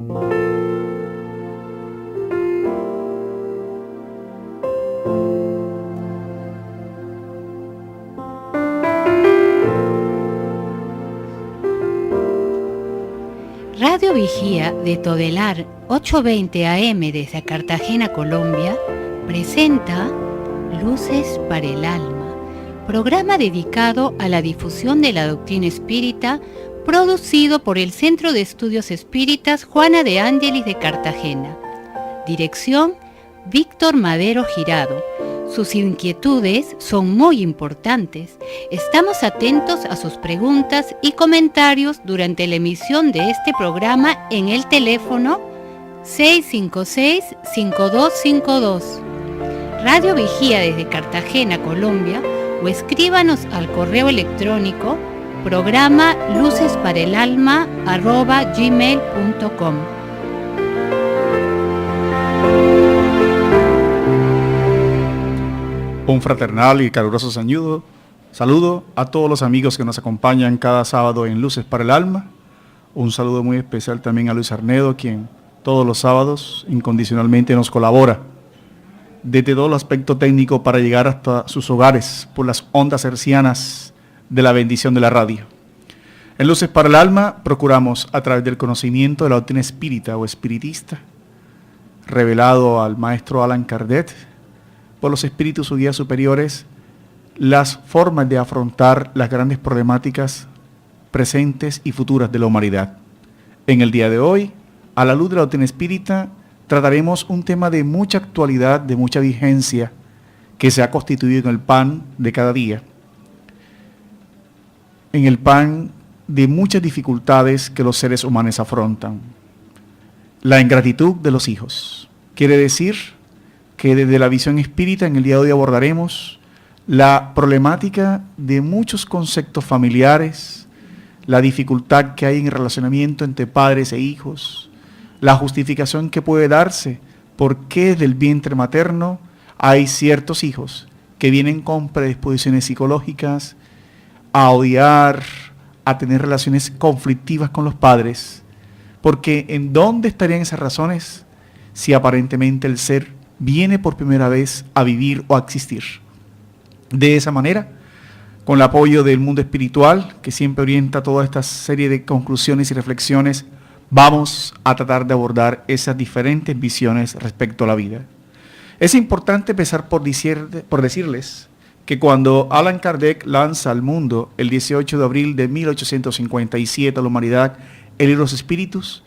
Radio Vigía de Todelar 820 AM desde Cartagena, Colombia, presenta Luces para el Alma, programa dedicado a la difusión de la doctrina espírita, producido por el Centro de Estudios Espíritas Juana de Ángelis de Cartagena. Dirección: Víctor Madero Girado. Sus inquietudes son muy importantes. Estamos atentos a sus preguntas y comentarios durante la emisión de este programa en el teléfono 656-5252. Radio Vigía desde Cartagena, Colombia, o escríbanos al correo electrónico programa lucesparaelalma@gmail.com. Un fraternal y caluroso saludo a todos los amigos que nos acompañan cada sábado en Luces para el Alma. Un saludo muy especial también a Luis Arnedo, quien todos los sábados incondicionalmente nos colabora desde todo el aspecto técnico para llegar hasta sus hogares por las ondas hercianas de la bendición de la radio. En Luces para el Alma procuramos, a través del conocimiento de la doctrina espírita o espiritista, revelado al maestro Allan Kardec, por los espíritus o guías superiores, las formas de afrontar las grandes problemáticas presentes y futuras de la humanidad. En el día de hoy, a la luz de la doctrina espírita, trataremos un tema de mucha actualidad, de mucha vigencia, que se ha constituido en el pan de cada día. En el pan de muchas dificultades que los seres humanos afrontan. La ingratitud de los hijos. Quiere decir que desde la visión espírita en el día de hoy abordaremos la problemática de muchos conceptos familiares, la dificultad que hay en el relacionamiento entre padres e hijos, la justificación que puede darse por qué del vientre materno hay ciertos hijos que vienen con predisposiciones psicológicas a odiar, a tener relaciones conflictivas con los padres, porque ¿en dónde estarían esas razones si aparentemente el ser viene por primera vez a vivir o a existir? De esa manera, con el apoyo del mundo espiritual, que siempre orienta toda esta serie de conclusiones y reflexiones, vamos a tratar de abordar esas diferentes visiones respecto a la vida. Es importante empezar por decirles que cuando Allan Kardec lanza al mundo el 18 de abril de 1857 a la humanidad el libro de los Espíritus,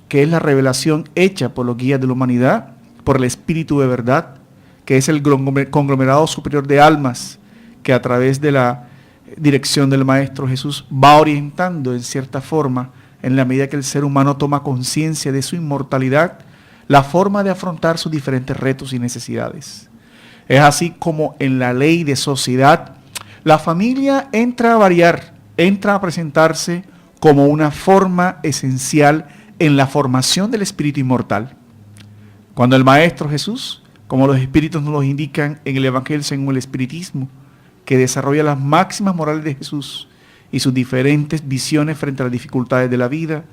que es la revelación hecha por los guías de la humanidad, por el Espíritu de verdad, que es el conglomerado superior de almas, que a través de la dirección del Maestro Jesús va orientando en cierta forma, en la medida que el ser humano toma conciencia de su inmortalidad, la forma de afrontar sus diferentes retos y necesidades. Es así como en la ley de sociedad, la familia entra a variar, entra a presentarse como una forma esencial en la formación del espíritu inmortal. Cuando el Maestro Jesús, como los espíritus nos lo indican en el Evangelio según el Espiritismo, que desarrolla las máximas morales de Jesús y sus diferentes visiones frente a las dificultades de la vida,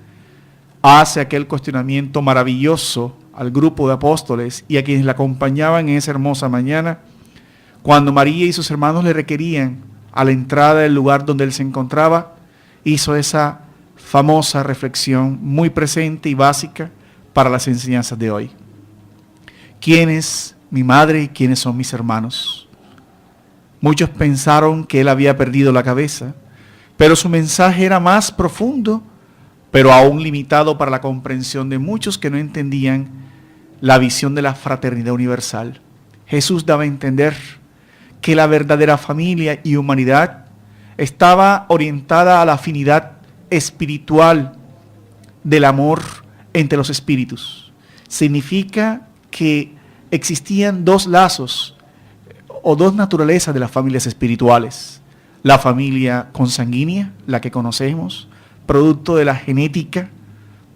hace aquel cuestionamiento maravilloso al grupo de apóstoles y a quienes le acompañaban en esa hermosa mañana, cuando María y sus hermanos le requerían a la entrada del lugar donde él se encontraba, hizo esa famosa reflexión muy presente y básica para las enseñanzas de hoy. ¿Quién es mi madre y quiénes son mis hermanos? Muchos pensaron que él había perdido la cabeza, pero su mensaje era más profundo, pero aún limitado para la comprensión de muchos que no entendían la visión de la fraternidad universal. Jesús daba a entender que la verdadera familia y humanidad estaba orientada a la afinidad espiritual del amor entre los espíritus. Significa que existían dos lazos o dos naturalezas de las familias espirituales. La familia consanguínea, la que conocemos, producto de la genética,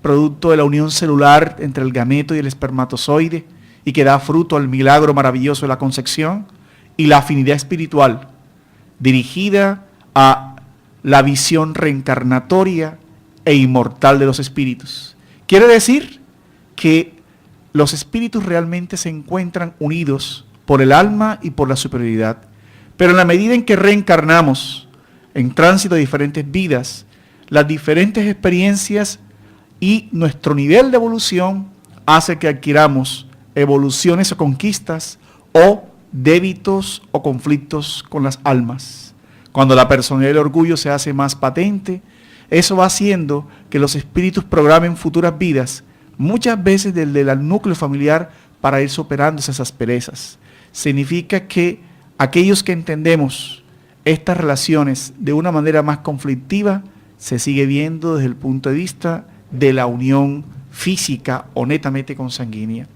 producto de la unión celular entre el gameto y el espermatozoide y que da fruto al milagro maravilloso de la concepción, y la afinidad espiritual, dirigida a la visión reencarnatoria e inmortal de los espíritus. Quiere decir que los espíritus realmente se encuentran unidos por el alma y por la superioridad. Pero en la medida en que reencarnamos en tránsito de diferentes vidas, las diferentes experiencias y nuestro nivel de evolución hace que adquiramos evoluciones o conquistas o débitos o conflictos con las almas. Cuando la personalidad del orgullo se hace más patente, eso va haciendo que los espíritus programen futuras vidas, muchas veces desde el núcleo familiar, para ir superando esas asperezas. Significa que aquellos que entendemos estas relaciones de una manera más conflictiva, se sigue viendo desde el punto de vista de la unión física o netamente consanguínea.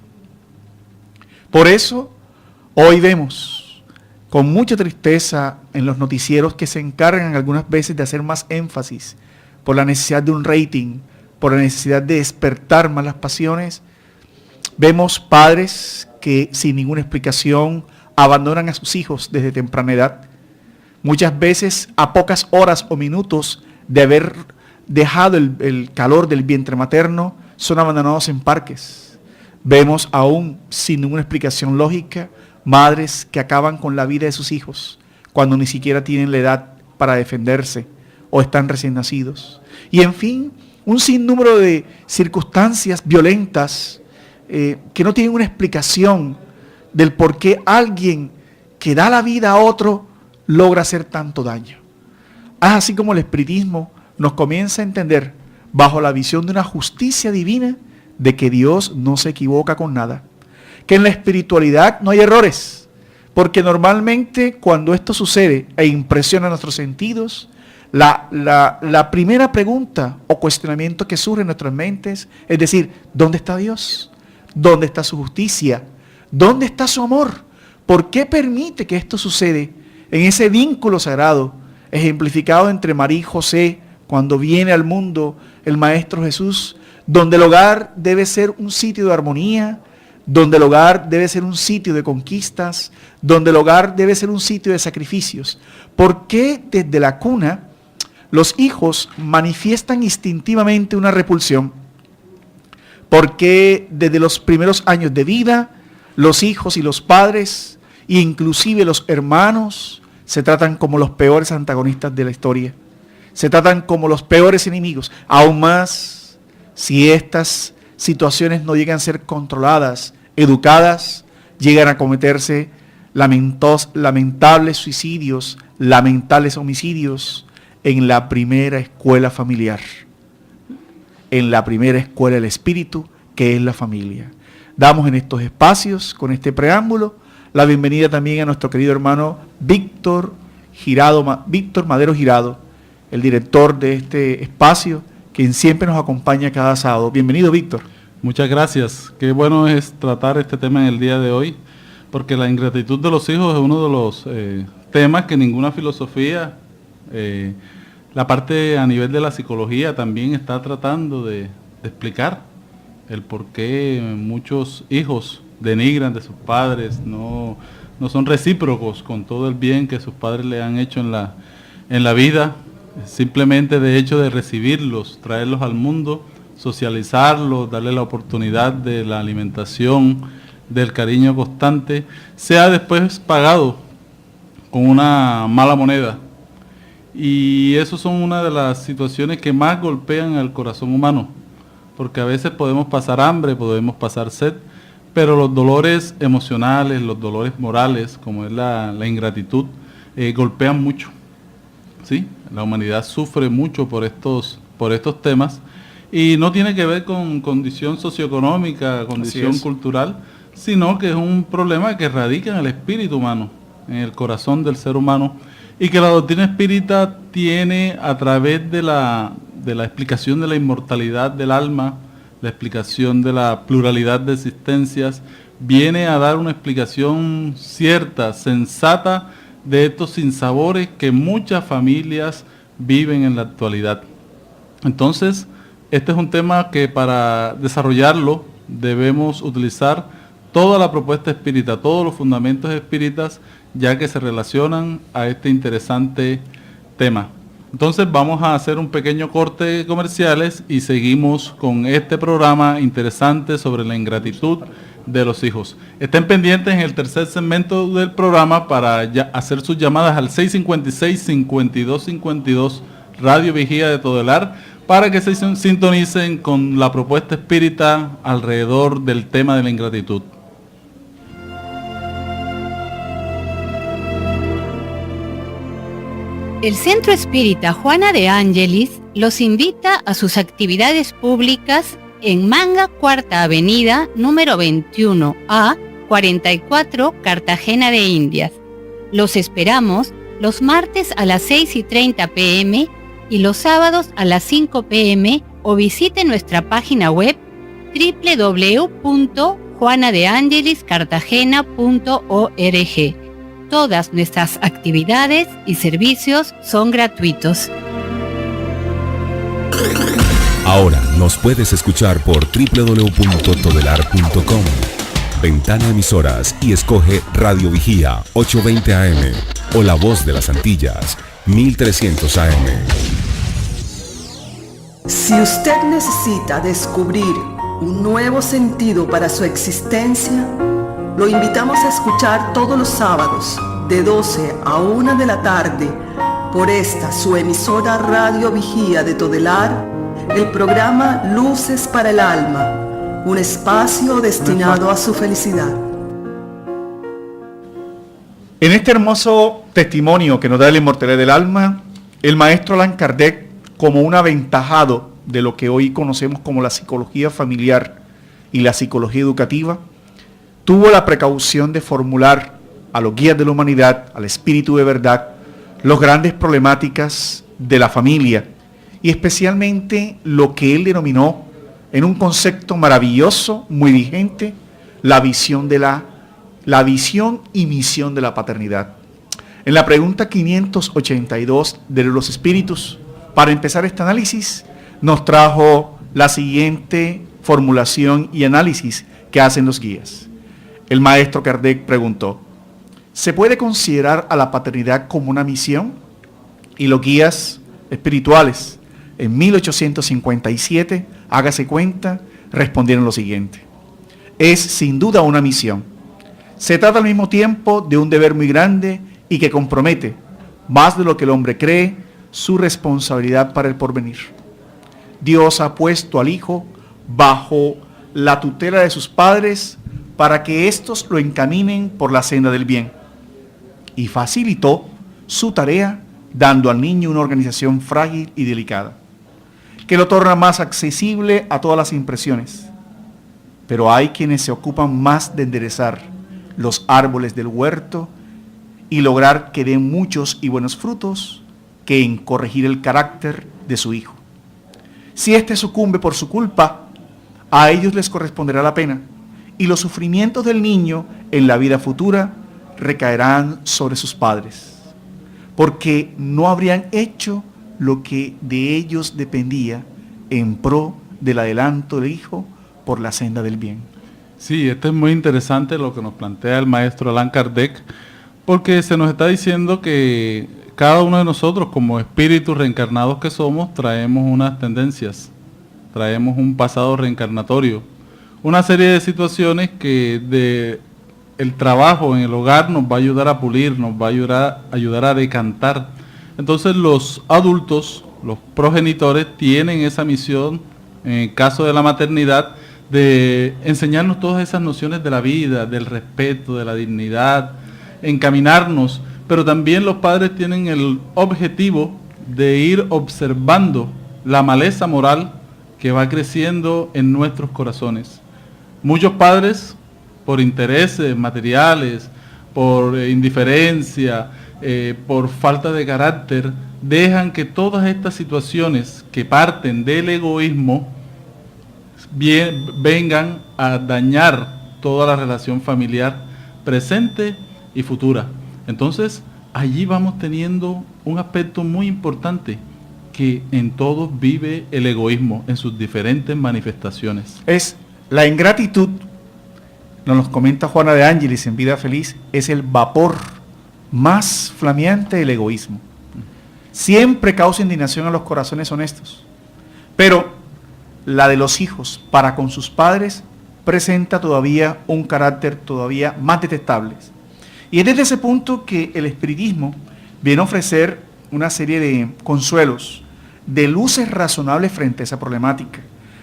Por eso, hoy vemos con mucha tristeza en los noticieros que se encargan algunas veces de hacer más énfasis por la necesidad de un rating, por la necesidad de despertar más las pasiones. Vemos padres que sin ninguna explicación abandonan a sus hijos desde temprana edad. Muchas veces a pocas horas o minutos de haber dejado el calor del vientre materno, son abandonados en parques. Vemos aún sin ninguna explicación lógica madres que acaban con la vida de sus hijos cuando ni siquiera tienen la edad para defenderse o están recién nacidos. Y en fin, un sinnúmero de circunstancias violentas que no tienen una explicación del por qué alguien que da la vida a otro logra hacer tanto daño. Así como el espiritismo nos comienza a entender bajo la visión de una justicia divina de que Dios no se equivoca con nada, que en la espiritualidad no hay errores, porque normalmente cuando esto sucede e impresiona nuestros sentidos, la primera pregunta o cuestionamiento que surge en nuestras mentes es decir, ¿dónde está Dios? ¿Dónde está su justicia? ¿Dónde está su amor? ¿Por qué permite que esto sucede en ese vínculo sagrado ejemplificado entre María y José cuando viene al mundo el Maestro Jesús, donde el hogar debe ser un sitio de armonía, donde el hogar debe ser un sitio de conquistas, donde el hogar debe ser un sitio de sacrificios? ¿Por qué desde la cuna los hijos manifiestan instintivamente una repulsión? ¿Por qué desde los primeros años de vida los hijos y los padres, e inclusive los hermanos, se tratan como los peores antagonistas de la historia? Se tratan como los peores enemigos. Aún más, si estas situaciones no llegan a ser controladas, educadas, llegan a cometerse lamentables suicidios, lamentables homicidios en la primera escuela familiar, en la primera escuela del espíritu, que es la familia. Damos en estos espacios, con este preámbulo, la bienvenida también a nuestro querido hermano Víctor Madero Girado, el director de este espacio, quien siempre nos acompaña cada sábado. Bienvenido, Víctor. Muchas gracias. Qué bueno es tratar este tema en el día de hoy, porque la ingratitud de los hijos es uno de los temas que ninguna filosofía, la parte a nivel de la psicología también está tratando de explicar el por qué muchos hijos denigran de sus padres, no son recíprocos con todo el bien que sus padres le han hecho en la vida. Simplemente de hecho de recibirlos, traerlos al mundo, socializarlos, darle la oportunidad de la alimentación, del cariño constante, sea después pagado con una mala moneda. Y eso son una de las situaciones que más golpean al corazón humano, porque a veces podemos pasar hambre, podemos pasar sed, pero los dolores emocionales, los dolores morales, como es la ingratitud, golpean mucho. ¿Sí? La humanidad sufre mucho por estos temas y no tiene que ver con condición socioeconómica, condición cultural, sino que es un problema que radica en el espíritu humano, en el corazón del ser humano, y que la doctrina espírita tiene a través de la explicación de la inmortalidad del alma, la explicación de la pluralidad de existencias, viene a dar una explicación cierta, sensata, de estos sinsabores que muchas familias viven en la actualidad. Entonces, este es un tema que para desarrollarlo debemos utilizar toda la propuesta espírita, todos los fundamentos espíritas, ya que se relacionan a este interesante tema. Entonces vamos a hacer un pequeño corte de comerciales y seguimos con este programa interesante sobre la ingratitud de los hijos. Estén pendientes en el tercer segmento del programa para hacer sus llamadas al 656-5252 Radio Vigía de Todelar para que se sintonicen con la propuesta espírita alrededor del tema de la ingratitud. El Centro Espírita Juana de Ángelis los invita a sus actividades públicas en Manga, Cuarta Avenida, número 21A, 44, Cartagena de Indias. Los esperamos los martes a las 6:30 p.m. y los sábados a las 5 p.m. o visite nuestra página web www.juanadeangeliscartagena.org. Todas nuestras actividades y servicios son gratuitos. Ahora nos puedes escuchar por www.todelar.com. Ventana Emisoras y escoge Radio Vigía 820 AM o La Voz de las Antillas 1300 AM. Si usted necesita descubrir un nuevo sentido para su existencia, lo invitamos a escuchar todos los sábados de 12 a 1 de la tarde por esta su emisora Radio Vigía de Todelar, el programa Luces para el Alma, un espacio destinado a su felicidad. En este hermoso testimonio que nos da la inmortalidad del alma, el maestro Allan Kardec, como un aventajado de lo que hoy conocemos como la psicología familiar y la psicología educativa, tuvo la precaución de formular a los guías de la humanidad, al espíritu de verdad, las grandes problemáticas de la familia y especialmente lo que él denominó en un concepto maravilloso, muy vigente, la visión y misión de la paternidad. En la pregunta 582 de los espíritus, para empezar este análisis, nos trajo la siguiente formulación y análisis que hacen los guías. El maestro Kardec preguntó: ¿se puede considerar a la paternidad como una misión? Y los guías espirituales, en 1857, hágase cuenta, respondieron lo siguiente: es sin duda una misión. Se trata al mismo tiempo de un deber muy grande y que compromete, más de lo que el hombre cree, su responsabilidad para el porvenir. Dios ha puesto al hijo bajo la tutela de sus padres para que éstos lo encaminen por la senda del bien, y facilitó su tarea dando al niño una organización frágil y delicada, que lo torna más accesible a todas las impresiones. Pero hay quienes se ocupan más de enderezar los árboles del huerto y lograr que den muchos y buenos frutos que en corregir el carácter de su hijo. Si éste sucumbe por su culpa, a ellos les corresponderá la pena, y los sufrimientos del niño en la vida futura recaerán sobre sus padres, porque no habrían hecho lo que de ellos dependía en pro del adelanto del hijo por la senda del bien. Sí, esto es muy interesante lo que nos plantea el maestro Allan Kardec, porque se nos está diciendo que cada uno de nosotros, como espíritus reencarnados que somos, traemos unas tendencias, traemos un pasado reencarnatorio, una serie de situaciones que el trabajo en el hogar nos va a ayudar a pulir, nos va a ayudar a decantar. Entonces los adultos, los progenitores, tienen esa misión, en el caso de la maternidad, de enseñarnos todas esas nociones de la vida, del respeto, de la dignidad, encaminarnos, pero también los padres tienen el objetivo de ir observando la maleza moral que va creciendo en nuestros corazones. Muchos padres, por intereses materiales, por indiferencia, por falta de carácter, dejan que todas estas situaciones que parten del egoísmo vengan a dañar toda la relación familiar presente y futura. Entonces, allí vamos teniendo un aspecto muy importante, que en todos vive el egoísmo en sus diferentes manifestaciones. Es la ingratitud, nos comenta Juana de Ángelis en Vida Feliz, es el vapor más flameante del egoísmo. siempre causa indignación a los corazones honestos. Pero la de los hijos para con sus padres presenta todavía un carácter todavía más detestable. Y es desde ese punto que el espiritismo viene a ofrecer una serie de consuelos, de luces razonables frente a esa problemática,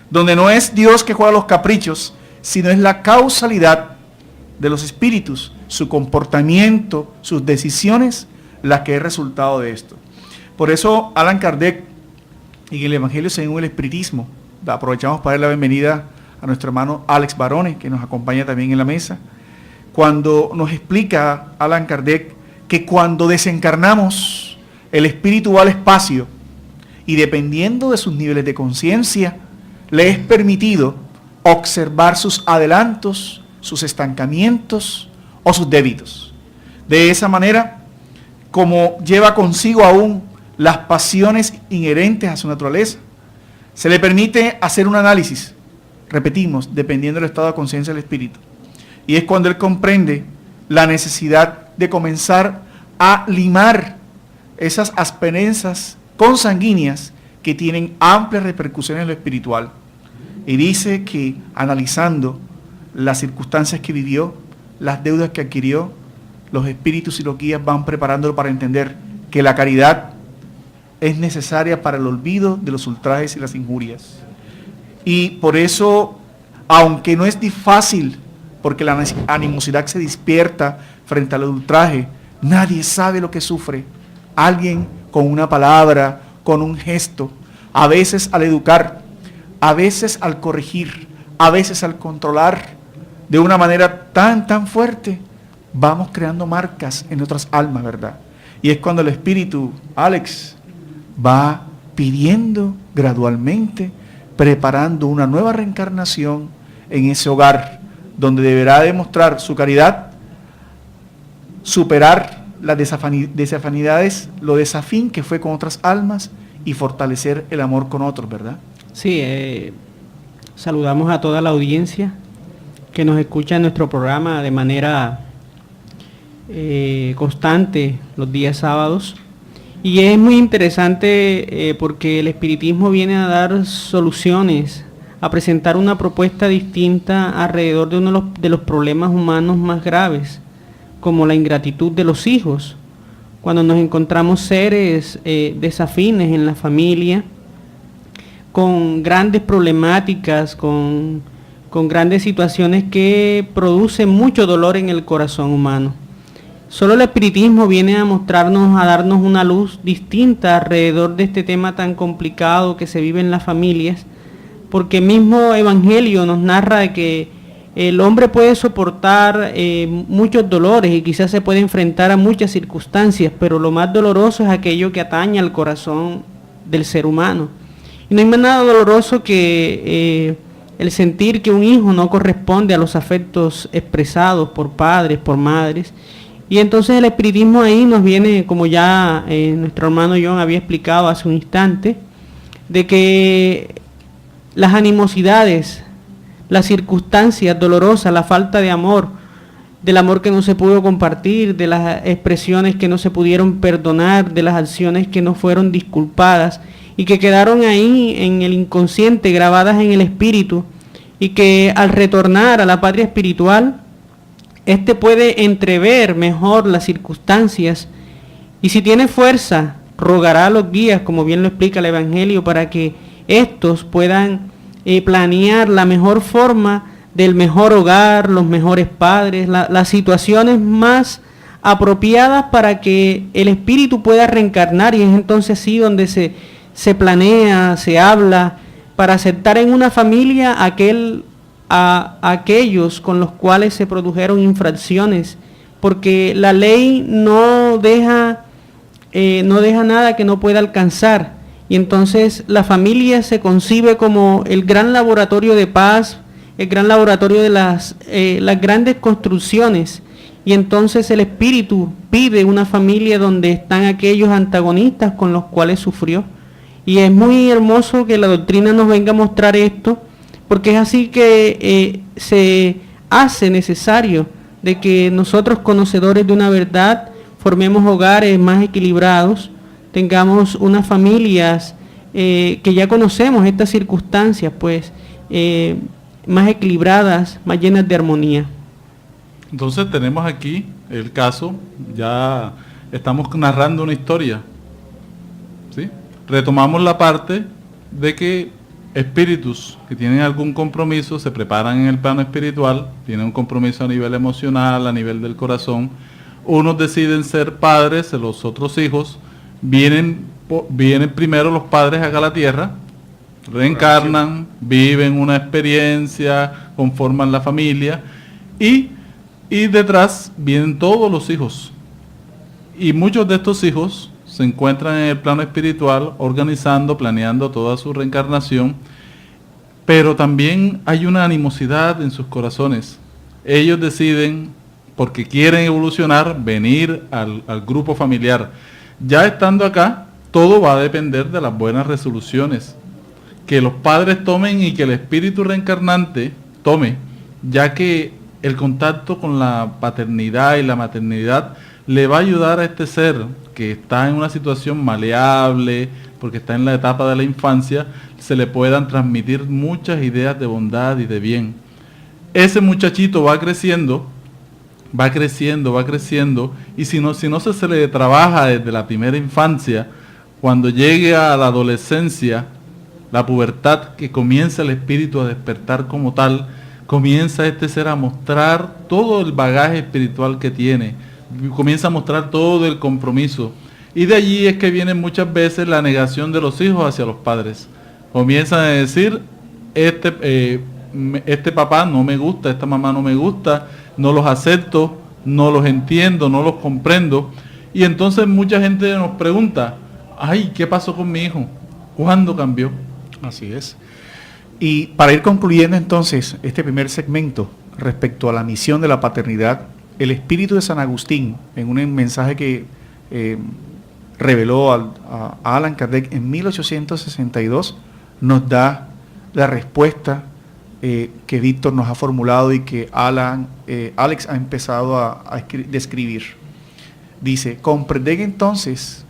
donde no es Dios que juega los caprichos, sino es la causalidad de los espíritus, su comportamiento, sus decisiones, la que es resultado de esto. Por eso Allan Kardec, en el Evangelio según el Espiritismo, aprovechamos para dar la bienvenida a nuestro hermano Alex Barone, que nos acompaña también en la mesa, cuando nos explica Allan Kardec que cuando desencarnamos, el espíritu va al espacio y dependiendo de sus niveles de conciencia, le es permitido observar sus adelantos, sus estancamientos o sus débitos. De esa manera, como lleva consigo aún las pasiones inherentes a su naturaleza, se le permite hacer un análisis, repetimos, dependiendo del estado de conciencia del espíritu. Y es cuando él comprende la necesidad de comenzar a limar esas asperezas consanguíneas que tienen amplias repercusiones en lo espiritual. Y dice que analizando las circunstancias que vivió, las deudas que adquirió, los espíritus y los guías van preparándolo para entender que la caridad es necesaria para el olvido de los ultrajes y las injurias. Y por eso, aunque no es fácil, porque la animosidad se despierta frente al ultraje, nadie sabe lo que sufre alguien con una palabra, con un gesto, a veces al educar, a veces al corregir, a veces al controlar, de una manera tan fuerte, vamos creando marcas en nuestras almas, ¿verdad? Y es cuando el espíritu, Alex, va pidiendo gradualmente, preparando una nueva reencarnación en ese hogar, donde deberá demostrar su caridad, superar las desafinidades, lo desafín que fue con otras almas y fortalecer el amor con otros, ¿verdad? Sí, saludamos a toda la audiencia que nos escucha en nuestro programa de manera constante los días sábados. Y es muy interesante porque el espiritismo viene a dar soluciones, a presentar una propuesta distinta alrededor de uno de los problemas humanos más graves, como la ingratitud de los hijos. Cuando nos encontramos seres desafines en la familia, con grandes problemáticas, con grandes situaciones que producen mucho dolor en el corazón humano. Solo el espiritismo viene a mostrarnos, a darnos una luz distinta alrededor de este tema tan complicado que se vive en las familias, porque el mismo Evangelio nos narra que el hombre puede soportar muchos dolores y quizás se puede enfrentar a muchas circunstancias, pero lo más doloroso es aquello que atañe al corazón del ser humano. Y no hay más nada doloroso que el sentir que un hijo no corresponde a los afectos expresados por padres, por madres. Y entonces el espiritismo ahí nos viene, como ya nuestro hermano John había explicado hace un instante, de que las animosidades, las circunstancias dolorosas, la falta de amor, del amor que no se pudo compartir, de las expresiones que no se pudieron perdonar, de las acciones que no fueron disculpadas y que quedaron ahí en el inconsciente, grabadas en el espíritu, y que al retornar a la patria espiritual, este puede entrever mejor las circunstancias y si tiene fuerza, rogará a los guías, como bien lo explica el Evangelio, para que estos puedan planear la mejor forma del mejor hogar, los mejores padres, las situaciones más apropiadas para que el espíritu pueda reencarnar, y es entonces así donde se planea, se habla, para aceptar en una familia a aquellos con los cuales se produjeron infracciones, porque la ley no deja nada que no pueda alcanzar, y entonces la familia se concibe como el gran laboratorio de paz, el gran laboratorio de las grandes construcciones, y entonces el espíritu pide una familia donde están aquellos antagonistas con los cuales sufrió. Y es muy hermoso que la doctrina nos venga a mostrar esto, porque es así que se hace necesario de que nosotros, conocedores de una verdad, formemos hogares más equilibrados, tengamos unas familias que ya conocemos estas circunstancias, pues más equilibradas, más llenas de armonía. Entonces tenemos aquí el caso, ya estamos narrando una historia, ¿sí? Retomamos la parte de que espíritus que tienen algún compromiso se preparan en el plano espiritual, tienen un compromiso a nivel emocional, a nivel del corazón. Unos deciden ser padres, los otros hijos, vienen primero los padres acá a la tierra, reencarnan, viven una experiencia, conforman la familia y detrás vienen todos los hijos. Y muchos de estos hijos se encuentran en el plano espiritual organizando, planeando toda su reencarnación, pero también hay una animosidad en sus corazones. Ellos deciden, porque quieren evolucionar, venir al grupo familiar. Ya estando acá, todo va a depender de las buenas resoluciones que los padres tomen y que el espíritu reencarnante tome, ya que el contacto con la paternidad y la maternidad le va a ayudar a este ser que está en una situación maleable, porque está en la etapa de la infancia, se le puedan transmitir muchas ideas de bondad y de bien. Ese muchachito va creciendo, y si no se le trabaja desde la primera infancia, cuando llegue a la adolescencia, la pubertad, que comienza el espíritu a despertar como tal, comienza este ser a mostrar todo el bagaje espiritual que tiene, comienza a mostrar todo el compromiso. Y de allí es que viene muchas veces la negación de los hijos hacia los padres. Comienzan a decir, este papá no me gusta, esta mamá no me gusta, no los acepto, no los entiendo, no los comprendo. Y entonces mucha gente nos pregunta, ay, ¿qué pasó con mi hijo? ¿Cuándo cambió? Así es. Y para ir concluyendo entonces este primer segmento respecto a la misión de la paternidad, el espíritu de San Agustín, en un mensaje que reveló a Allan Kardec en 1862, nos da la respuesta que Víctor nos ha formulado y que Alex ha empezado a describir. Dice, comprender entonces,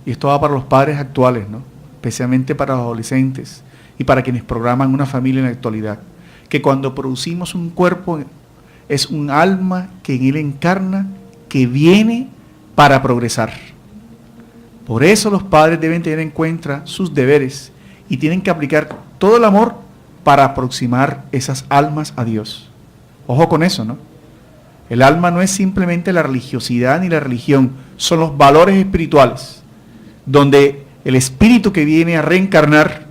y esto va para los padres actuales, ¿no?, especialmente para los adolescentes y para quienes programan una familia en la actualidad, que cuando producimos un cuerpo es un alma que en él encarna, que viene para progresar. Por eso los padres deben tener en cuenta sus deberes y tienen que aplicar todo el amor para aproximar esas almas a Dios. Ojo con eso, ¿no? El alma no es simplemente la religiosidad ni la religión, son los valores espirituales, donde el espíritu que viene a reencarnar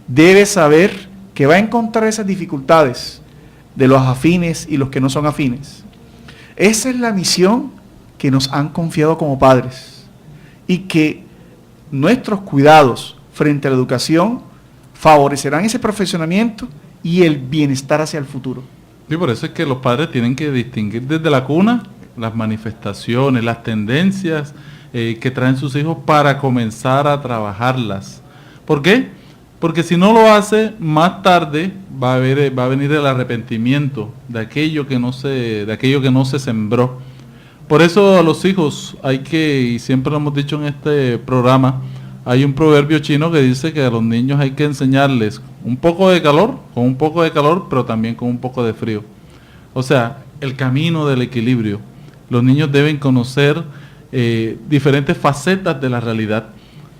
debe saber que va a encontrar esas dificultades de los afines y los que no son afines. Esa es la misión que nos han confiado como padres y que nuestros cuidados frente a la educación favorecerán ese perfeccionamiento y el bienestar hacia el futuro. Y por eso es que los padres tienen que distinguir desde la cuna las manifestaciones, las tendencias que traen sus hijos para comenzar a trabajarlas. ¿Por qué? Porque si no lo hace, más tarde va a venir el arrepentimiento de aquello que no se sembró. Por eso a los hijos hay que, y siempre lo hemos dicho en este programa, hay un proverbio chino que dice que a los niños hay que enseñarles un poco de calor, con un poco de calor, pero también con un poco de frío. O sea, el camino del equilibrio. Los niños deben conocer diferentes facetas de la realidad.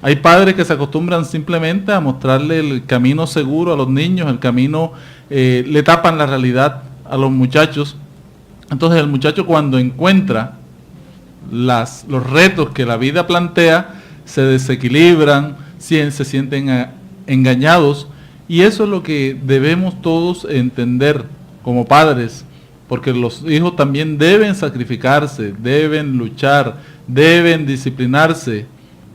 Hay padres que se acostumbran simplemente a mostrarle el camino seguro a los niños, el camino, le tapan la realidad a los muchachos. Entonces el muchacho, cuando encuentra los retos que la vida plantea, se desequilibran, se sienten engañados, y eso es lo que debemos todos entender como padres, porque los hijos también deben sacrificarse, deben luchar, deben disciplinarse,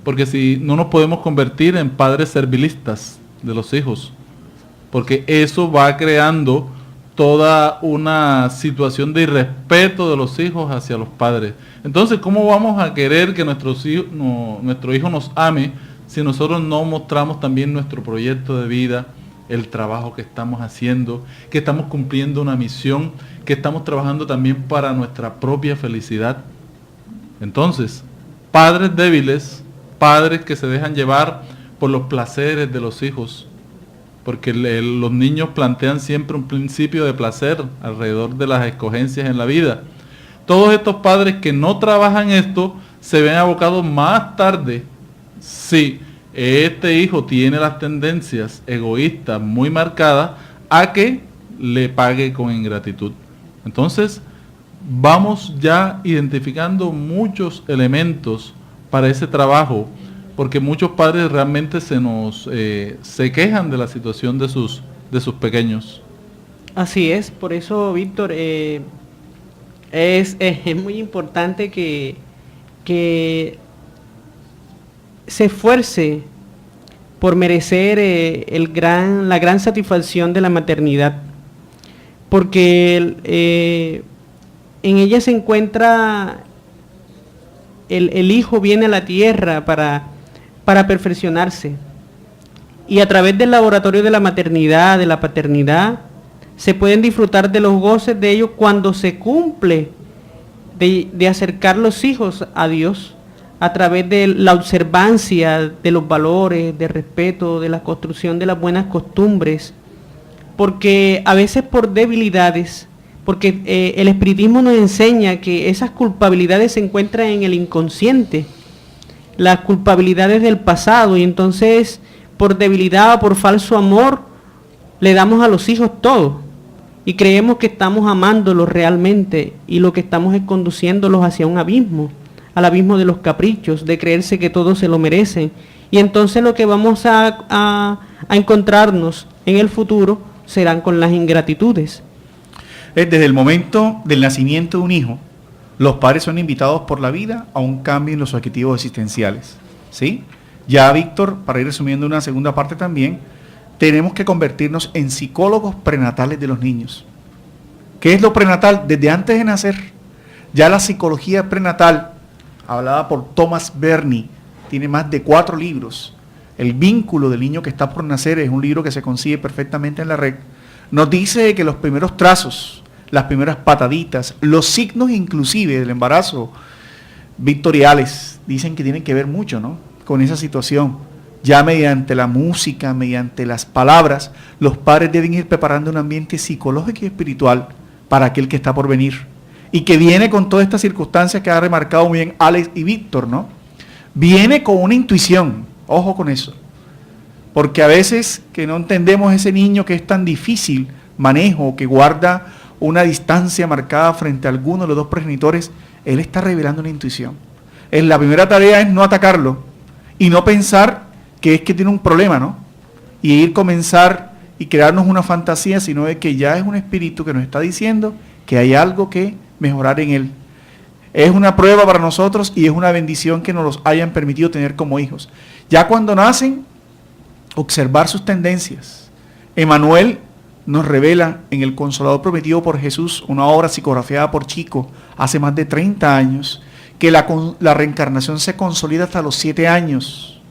porque si no nos podemos convertir en padres servilistas de los hijos, porque eso va creando toda una situación de irrespeto de los hijos hacia los padres. Entonces, ¿cómo vamos a querer que nuestro hijo nos ame si nosotros no mostramos también nuestro proyecto de vida, el trabajo que estamos haciendo, que estamos cumpliendo una misión, que estamos trabajando también para nuestra propia felicidad? Entonces, padres débiles, padres que se dejan llevar por los placeres de los hijos, porque los niños plantean siempre un principio de placer alrededor de las escogencias en la vida. Todos estos padres que no trabajan esto se ven abocados más tarde, si este hijo tiene las tendencias egoístas muy marcadas, a que le pague con ingratitud. Entonces, vamos ya identificando muchos elementos para ese trabajo, porque muchos padres realmente se quejan de la situación de sus pequeños. Así es, por eso, Víctor, es muy importante que se esfuerce por merecer la gran satisfacción de la maternidad, porque en ella se encuentra el hijo viene a la tierra para perfeccionarse, y a través del laboratorio de la maternidad, de la paternidad, se pueden disfrutar de los goces de ellos cuando se cumple de acercar los hijos a Dios a través de la observancia de los valores, de respeto, de la construcción de las buenas costumbres, porque a veces por debilidades, porque el espiritismo nos enseña que esas culpabilidades se encuentran en el inconsciente, las culpabilidades del pasado, y entonces por debilidad o por falso amor le damos a los hijos todo y creemos que estamos amándolos realmente, y lo que estamos es conduciéndolos hacia un abismo, al abismo de los caprichos, de creerse que todos se lo merecen, y entonces lo que vamos a encontrarnos en el futuro serán con las ingratitudes. Desde el momento del nacimiento de un hijo, los padres son invitados por la vida a un cambio en los objetivos existenciales, ¿sí? Ya, Víctor, para ir resumiendo una segunda parte también, tenemos que convertirnos en psicólogos prenatales de los niños. ¿Qué es lo prenatal? Desde antes de nacer, ya la psicología prenatal, hablada por Thomas Bernie, tiene más de 4 libros. El vínculo del niño que está por nacer es un libro que se consigue perfectamente en la red. Nos dice que los primeros trazos, las primeras pataditas, los signos inclusive del embarazo victoriales, dicen que tienen que ver mucho, ¿no?, con esa situación. Ya mediante la música, mediante las palabras, los padres deben ir preparando un ambiente psicológico y espiritual para aquel que está por venir, y que viene con todas estas circunstancias que ha remarcado muy bien Alex y Víctor, ¿no? Viene con una intuición, ojo con eso, porque a veces que no entendemos ese niño que es tan difícil manejo, que guarda una distancia marcada frente a alguno de los dos progenitores, él está revelando una intuición. La primera tarea es no atacarlo y no pensar que es que tiene un problema, ¿no? Y ir comenzar y crearnos una fantasía, sino de que ya es un espíritu que nos está diciendo que hay algo que mejorar en él. Es una prueba para nosotros y es una bendición que nos los hayan permitido tener como hijos. Ya cuando nacen, observar sus tendencias. Emmanuel nos revela en El Consolador Prometido por Jesús, una obra psicografiada por Chico hace más de 30 años, que la reencarnación se consolida hasta los 7 años.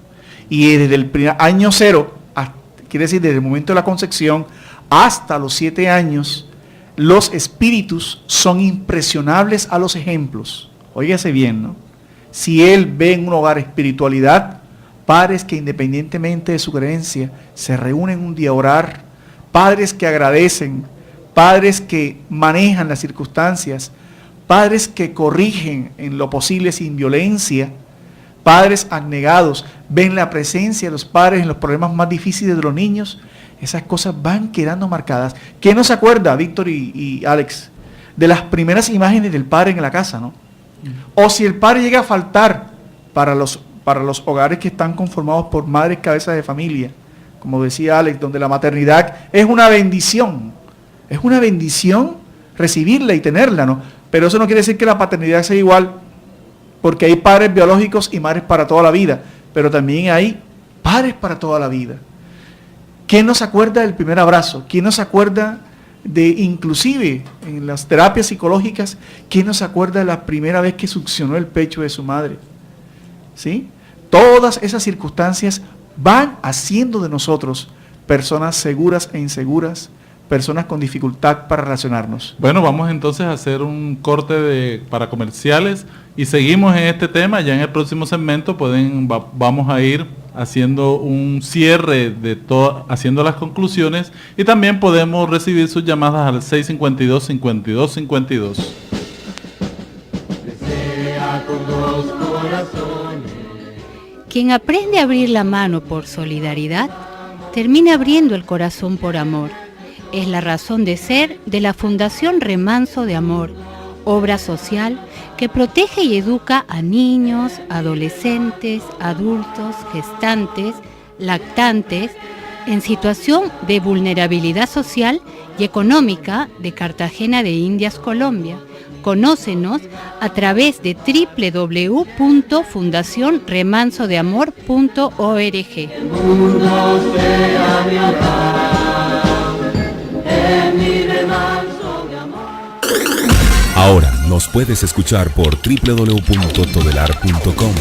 Y desde el año 0, quiere decir desde el momento de la concepción hasta los 7 años, los espíritus son impresionables a los ejemplos. Óigase bien, ¿no? Si él ve en un hogar espiritualidad, padres que independientemente de su creencia se reúnen un día a orar, padres que agradecen, padres que manejan las circunstancias, padres que corrigen en lo posible sin violencia, padres abnegados, ven la presencia de los padres en los problemas más difíciles de los niños, esas cosas van quedando marcadas. ¿Quién no se acuerda, Víctor y Alex, de las primeras imágenes del padre en la casa, ¿no? O si el padre llega a faltar para los hogares que están conformados por madres cabezas de familia, como decía Alex, donde la maternidad es una bendición recibirla y tenerla, ¿no? Pero eso no quiere decir que la paternidad sea igual, porque hay padres biológicos y madres para toda la vida, pero también hay padres para toda la vida. ¿Quién no se acuerda del primer abrazo? ¿Quién no se acuerda de, inclusive en las terapias psicológicas, quién no se acuerda de la primera vez que succionó el pecho de su madre? ¿Sí? Todas esas circunstancias van haciendo de nosotros personas seguras e inseguras, personas con dificultad para relacionarnos. Bueno, vamos entonces a hacer un corte para comerciales y seguimos en este tema. Ya en el próximo segmento vamos a ir haciendo un cierre de todo, haciendo las conclusiones, y también podemos recibir sus llamadas al 652-5252. Quien aprende a abrir la mano por solidaridad, termina abriendo el corazón por amor. Es la razón de ser de la Fundación Remanso de Amor, obra social que protege y educa a niños, adolescentes, adultos, gestantes, lactantes, en situación de vulnerabilidad social y económica de Cartagena de Indias, Colombia. Conócenos a través de www.fundacionremansodeamor.org. Ahora nos puedes escuchar por www.todelar.com.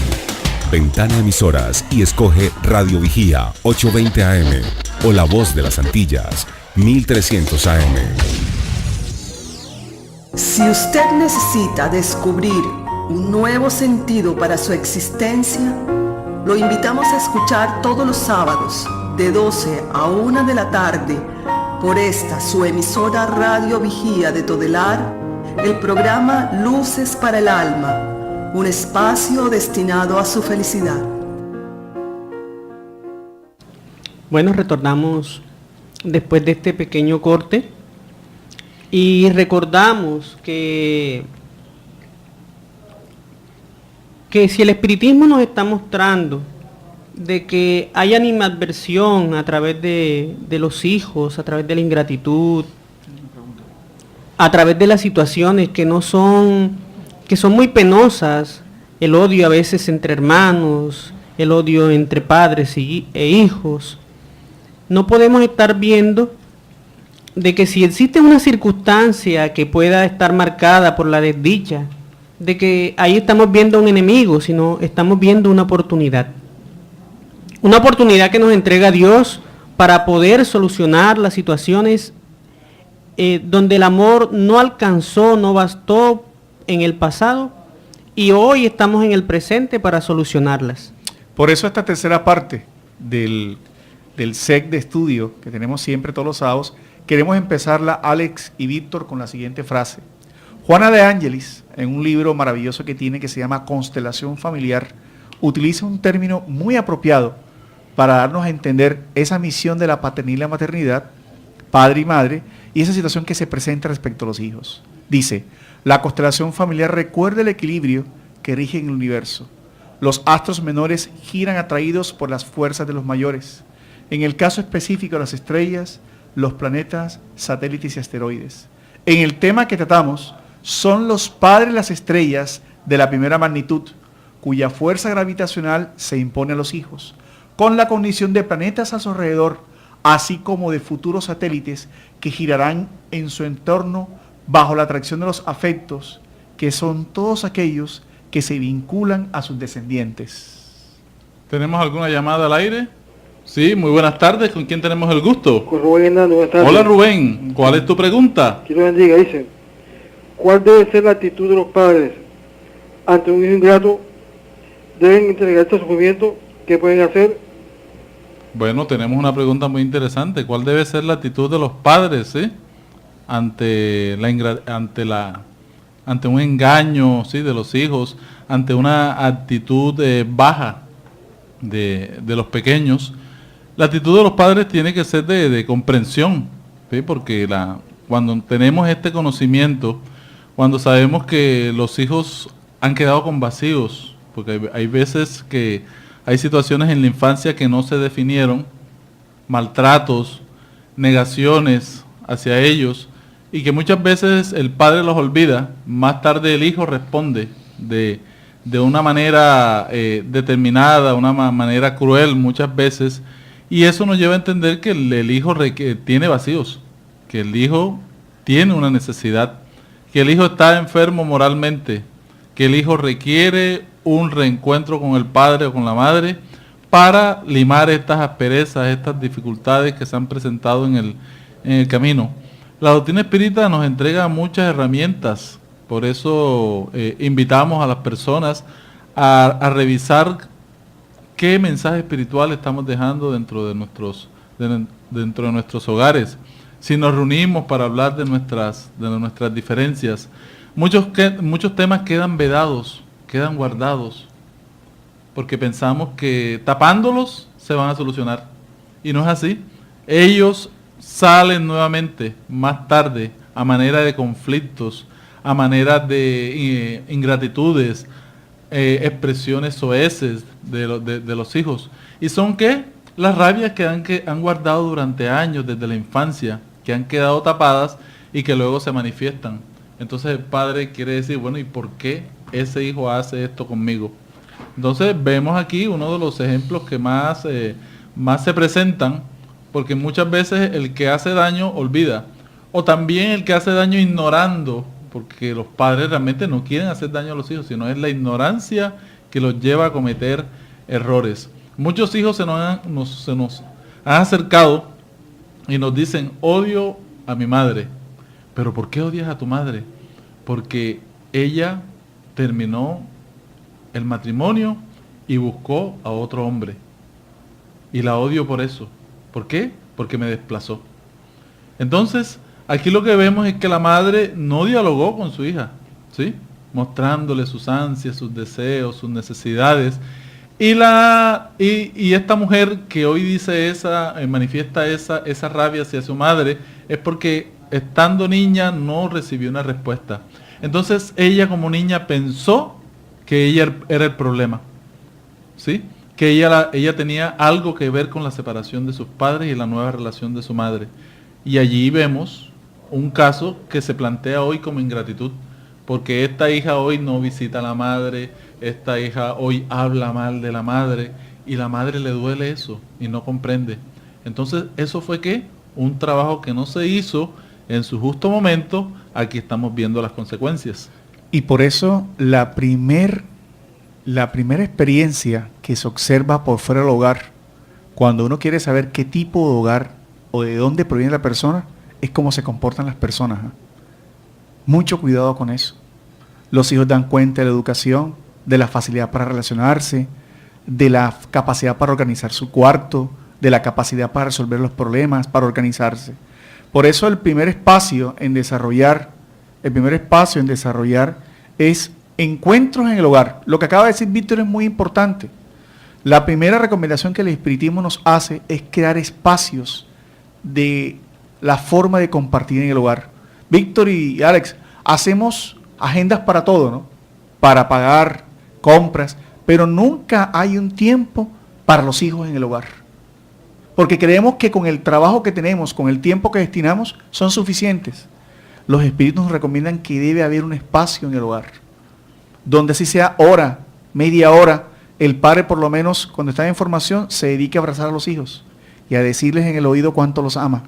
Ventana Emisoras y escoge Radio Vigía 820 AM o La Voz de las Antillas 1300 AM. Si usted necesita descubrir un nuevo sentido para su existencia, lo invitamos a escuchar todos los sábados de 12 a 1 de la tarde por esta su emisora Radio Vigía de Todelar, el programa Luces para el Alma, un espacio destinado a su felicidad. Bueno, retornamos después de este pequeño corte y recordamos que si el espiritismo nos está mostrando de que hay animadversión a través de los hijos, a través de la ingratitud, a través de las situaciones que son muy penosas, el odio a veces entre hermanos, el odio entre padres e hijos, no podemos estar viendo de que si existe una circunstancia que pueda estar marcada por la desdicha, de que ahí estamos viendo un enemigo, sino estamos viendo una oportunidad. Una oportunidad que nos entrega Dios para poder solucionar las situaciones donde el amor no alcanzó, no bastó en el pasado, y hoy estamos en el presente para solucionarlas. Por eso esta tercera parte del SEC de estudio que tenemos siempre todos los sábados, queremos empezarla, Alex y Víctor, con la siguiente frase. Juana de Ángelis, en un libro maravilloso que tiene que se llama Constelación Familiar, utiliza un término muy apropiado para darnos a entender esa misión de la paternidad y la maternidad, padre y madre, y esa situación que se presenta respecto a los hijos. Dice, la constelación familiar recuerda el equilibrio que rige en el universo. Los astros menores giran atraídos por las fuerzas de los mayores. En el caso específico de las estrellas, los planetas, satélites y asteroides. En el tema que tratamos, son los padres las estrellas de la primera magnitud, cuya fuerza gravitacional se impone a los hijos, con la condición de planetas a su alrededor, así como de futuros satélites que girarán en su entorno bajo la atracción de los afectos, que son todos aquellos que se vinculan a sus descendientes. ¿Tenemos alguna llamada al aire? Sí, muy buenas tardes. ¿Con quién tenemos el gusto? Con Rubén Hernández, buenas tardes. Hola Rubén, ¿cuál es tu pregunta? Dios lo bendiga, dice, ¿cuál debe ser la actitud de los padres ante un hijo ingrato? ¿Deben entregar este sufrimiento? ¿Qué pueden hacer? Bueno, tenemos una pregunta muy interesante. ¿Cuál debe ser la actitud de los padres ante un engaño, ¿sí?, de los hijos, ante una actitud baja de los pequeños? La actitud de los padres tiene que ser de comprensión, ¿sí?, porque cuando tenemos este conocimiento, cuando sabemos que los hijos han quedado con vacíos, porque hay veces que hay situaciones en la infancia que no se definieron, maltratos, negaciones hacia ellos, y que muchas veces el padre los olvida, más tarde el hijo responde de una manera determinada, una manera cruel muchas veces, y eso nos lleva a entender que el hijo tiene vacíos, que el hijo tiene una necesidad, que el hijo está enfermo moralmente, que el hijo requiere un reencuentro con el padre o con la madre para limar estas asperezas, estas dificultades que se han presentado en el camino. La doctrina espírita nos entrega muchas herramientas, por eso invitamos a las personas a revisar qué mensaje espiritual estamos dejando dentro de nuestros hogares. Si nos reunimos para hablar de nuestras diferencias, muchos temas quedan vedados, quedan guardados, porque pensamos que tapándolos se van a solucionar. Y no es así. Ellos salen nuevamente más tarde a manera de conflictos, a manera de ingratitudes, expresiones soeces de los hijos. ¿Y son qué? Las rabias que han guardado durante años desde la infancia, que han quedado tapadas y que luego se manifiestan. Entonces el padre quiere decir, bueno, ¿y por qué ese hijo hace esto conmigo? Entonces vemos aquí uno de los ejemplos que más se presentan, porque muchas veces el que hace daño olvida, o también el que hace daño ignorando, porque los padres realmente no quieren hacer daño a los hijos, sino es la ignorancia que los lleva a cometer errores. Muchos hijos se nos han acercado y nos dicen, odio a mi madre. ¿Pero por qué odias a tu madre? Porque ella terminó el matrimonio y buscó a otro hombre. Y la odio por eso. ¿Por qué? Porque me desplazó. Entonces, aquí lo que vemos es que la madre no dialogó con su hija, ¿sí? Mostrándole sus ansias, sus deseos, sus necesidades. Y esta mujer que hoy dice manifiesta esa rabia hacia su madre, es porque estando niña no recibió una respuesta. Entonces ella como niña pensó que ella era el problema, ¿sí? Que ella tenía algo que ver con la separación de sus padres y la nueva relación de su madre. Y allí vemos un caso que se plantea hoy como ingratitud, porque esta hija hoy no visita a la madre, esta hija hoy habla mal de la madre, y la madre le duele eso y no comprende. Entonces, ¿eso fue qué? Un trabajo que no se hizo en su justo momento. Aquí estamos viendo las consecuencias. Y por eso la primera experiencia que se observa por fuera del hogar, cuando uno quiere saber qué tipo de hogar o de dónde proviene la persona, es cómo se comportan las personas. Mucho cuidado con eso. Los hijos dan cuenta de la educación, de la facilidad para relacionarse, de la capacidad para organizar su cuarto, de la capacidad para resolver los problemas, para organizarse. Por eso el primer espacio en desarrollar es encuentros en el hogar. Lo que acaba de decir Víctor es muy importante. La primera recomendación que el espiritismo nos hace es crear espacios de la forma de compartir en el hogar. Víctor y Alex, hacemos agendas para todo, ¿no? Para pagar compras, pero nunca hay un tiempo para los hijos en el hogar. Porque creemos que con el trabajo que tenemos, con el tiempo que destinamos, son suficientes. Los espíritus nos recomiendan que debe haber un espacio en el hogar, donde si sea hora, media hora, el padre por lo menos cuando está en formación se dedique a abrazar a los hijos y a decirles en el oído cuánto los ama.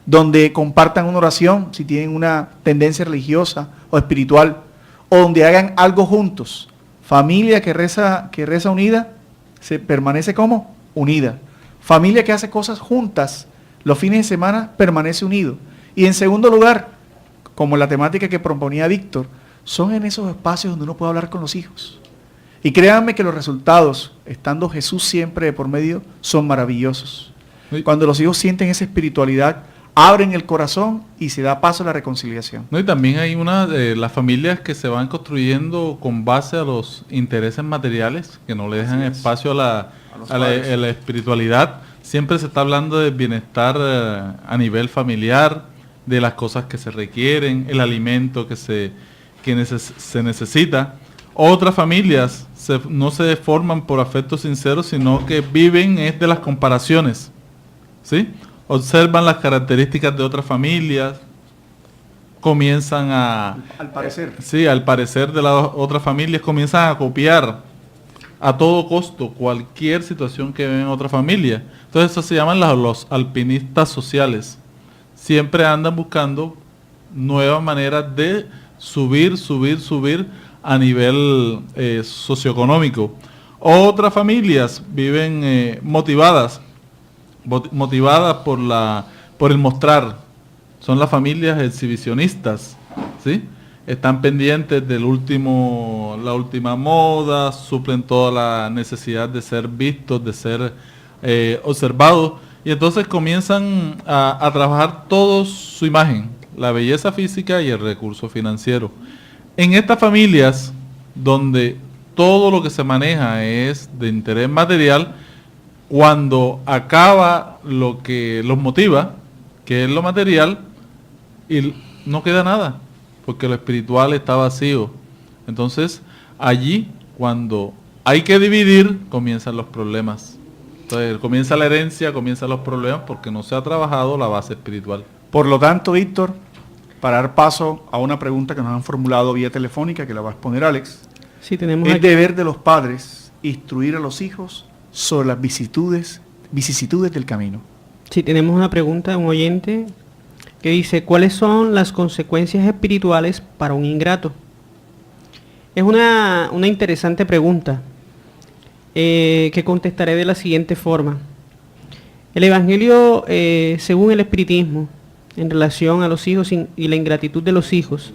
Donde compartan una oración, si tienen una tendencia religiosa o espiritual, o donde hagan algo juntos. Familia que reza unida, se permanece como unida. Familia que hace cosas juntas los fines de semana, permanece unido. Y en segundo lugar, como la temática que proponía Víctor, son en esos espacios donde uno puede hablar con los hijos. Y créanme que los resultados, estando Jesús siempre de por medio, son maravillosos. Cuando los hijos sienten esa espiritualidad, abren el corazón y se da paso a la reconciliación. No, y también hay una de las familias que se van construyendo con base a los intereses materiales, que no le dejan espacio a la espiritualidad. Siempre se está hablando del bienestar a nivel familiar, de las cosas que se requieren, el alimento que se necesita. Otras familias no se forman por afectos sinceros, sino que viven es de las comparaciones, ¿sí? Observan las características de otras familias, comienzan al parecer de las otras familias, comienzan a copiar a todo costo cualquier situación que ven en otra familia. Entonces eso se llaman los alpinistas sociales. Siempre andan buscando nuevas maneras de subir a nivel socioeconómico. Otras familias viven motivadas por el mostrar, son las familias exhibicionistas, ¿sí? Están pendientes de la última moda, suplen toda la necesidad de ser vistos, de ser observados, y entonces comienzan a trabajar toda su imagen, la belleza física y el recurso financiero. En estas familias, donde todo lo que se maneja es de interés material, cuando acaba lo que los motiva, que es lo material, y no queda nada, porque lo espiritual está vacío. Entonces, allí, cuando hay que dividir, comienzan los problemas. Entonces, comienza la herencia, comienzan los problemas, porque no se ha trabajado la base espiritual. Por lo tanto, Víctor, para dar paso a una pregunta que nos han formulado vía telefónica, que la va a exponer Alex, Sí, tenemos es aquí. deber de los padres instruir a los hijos sobre las vicisitudes del camino. Sí, tenemos una pregunta de un oyente que dice, ¿cuáles son las consecuencias espirituales para un ingrato? Es una interesante pregunta que contestaré de la siguiente forma. El Evangelio, según el espiritismo, en relación a los hijos y la ingratitud de los hijos,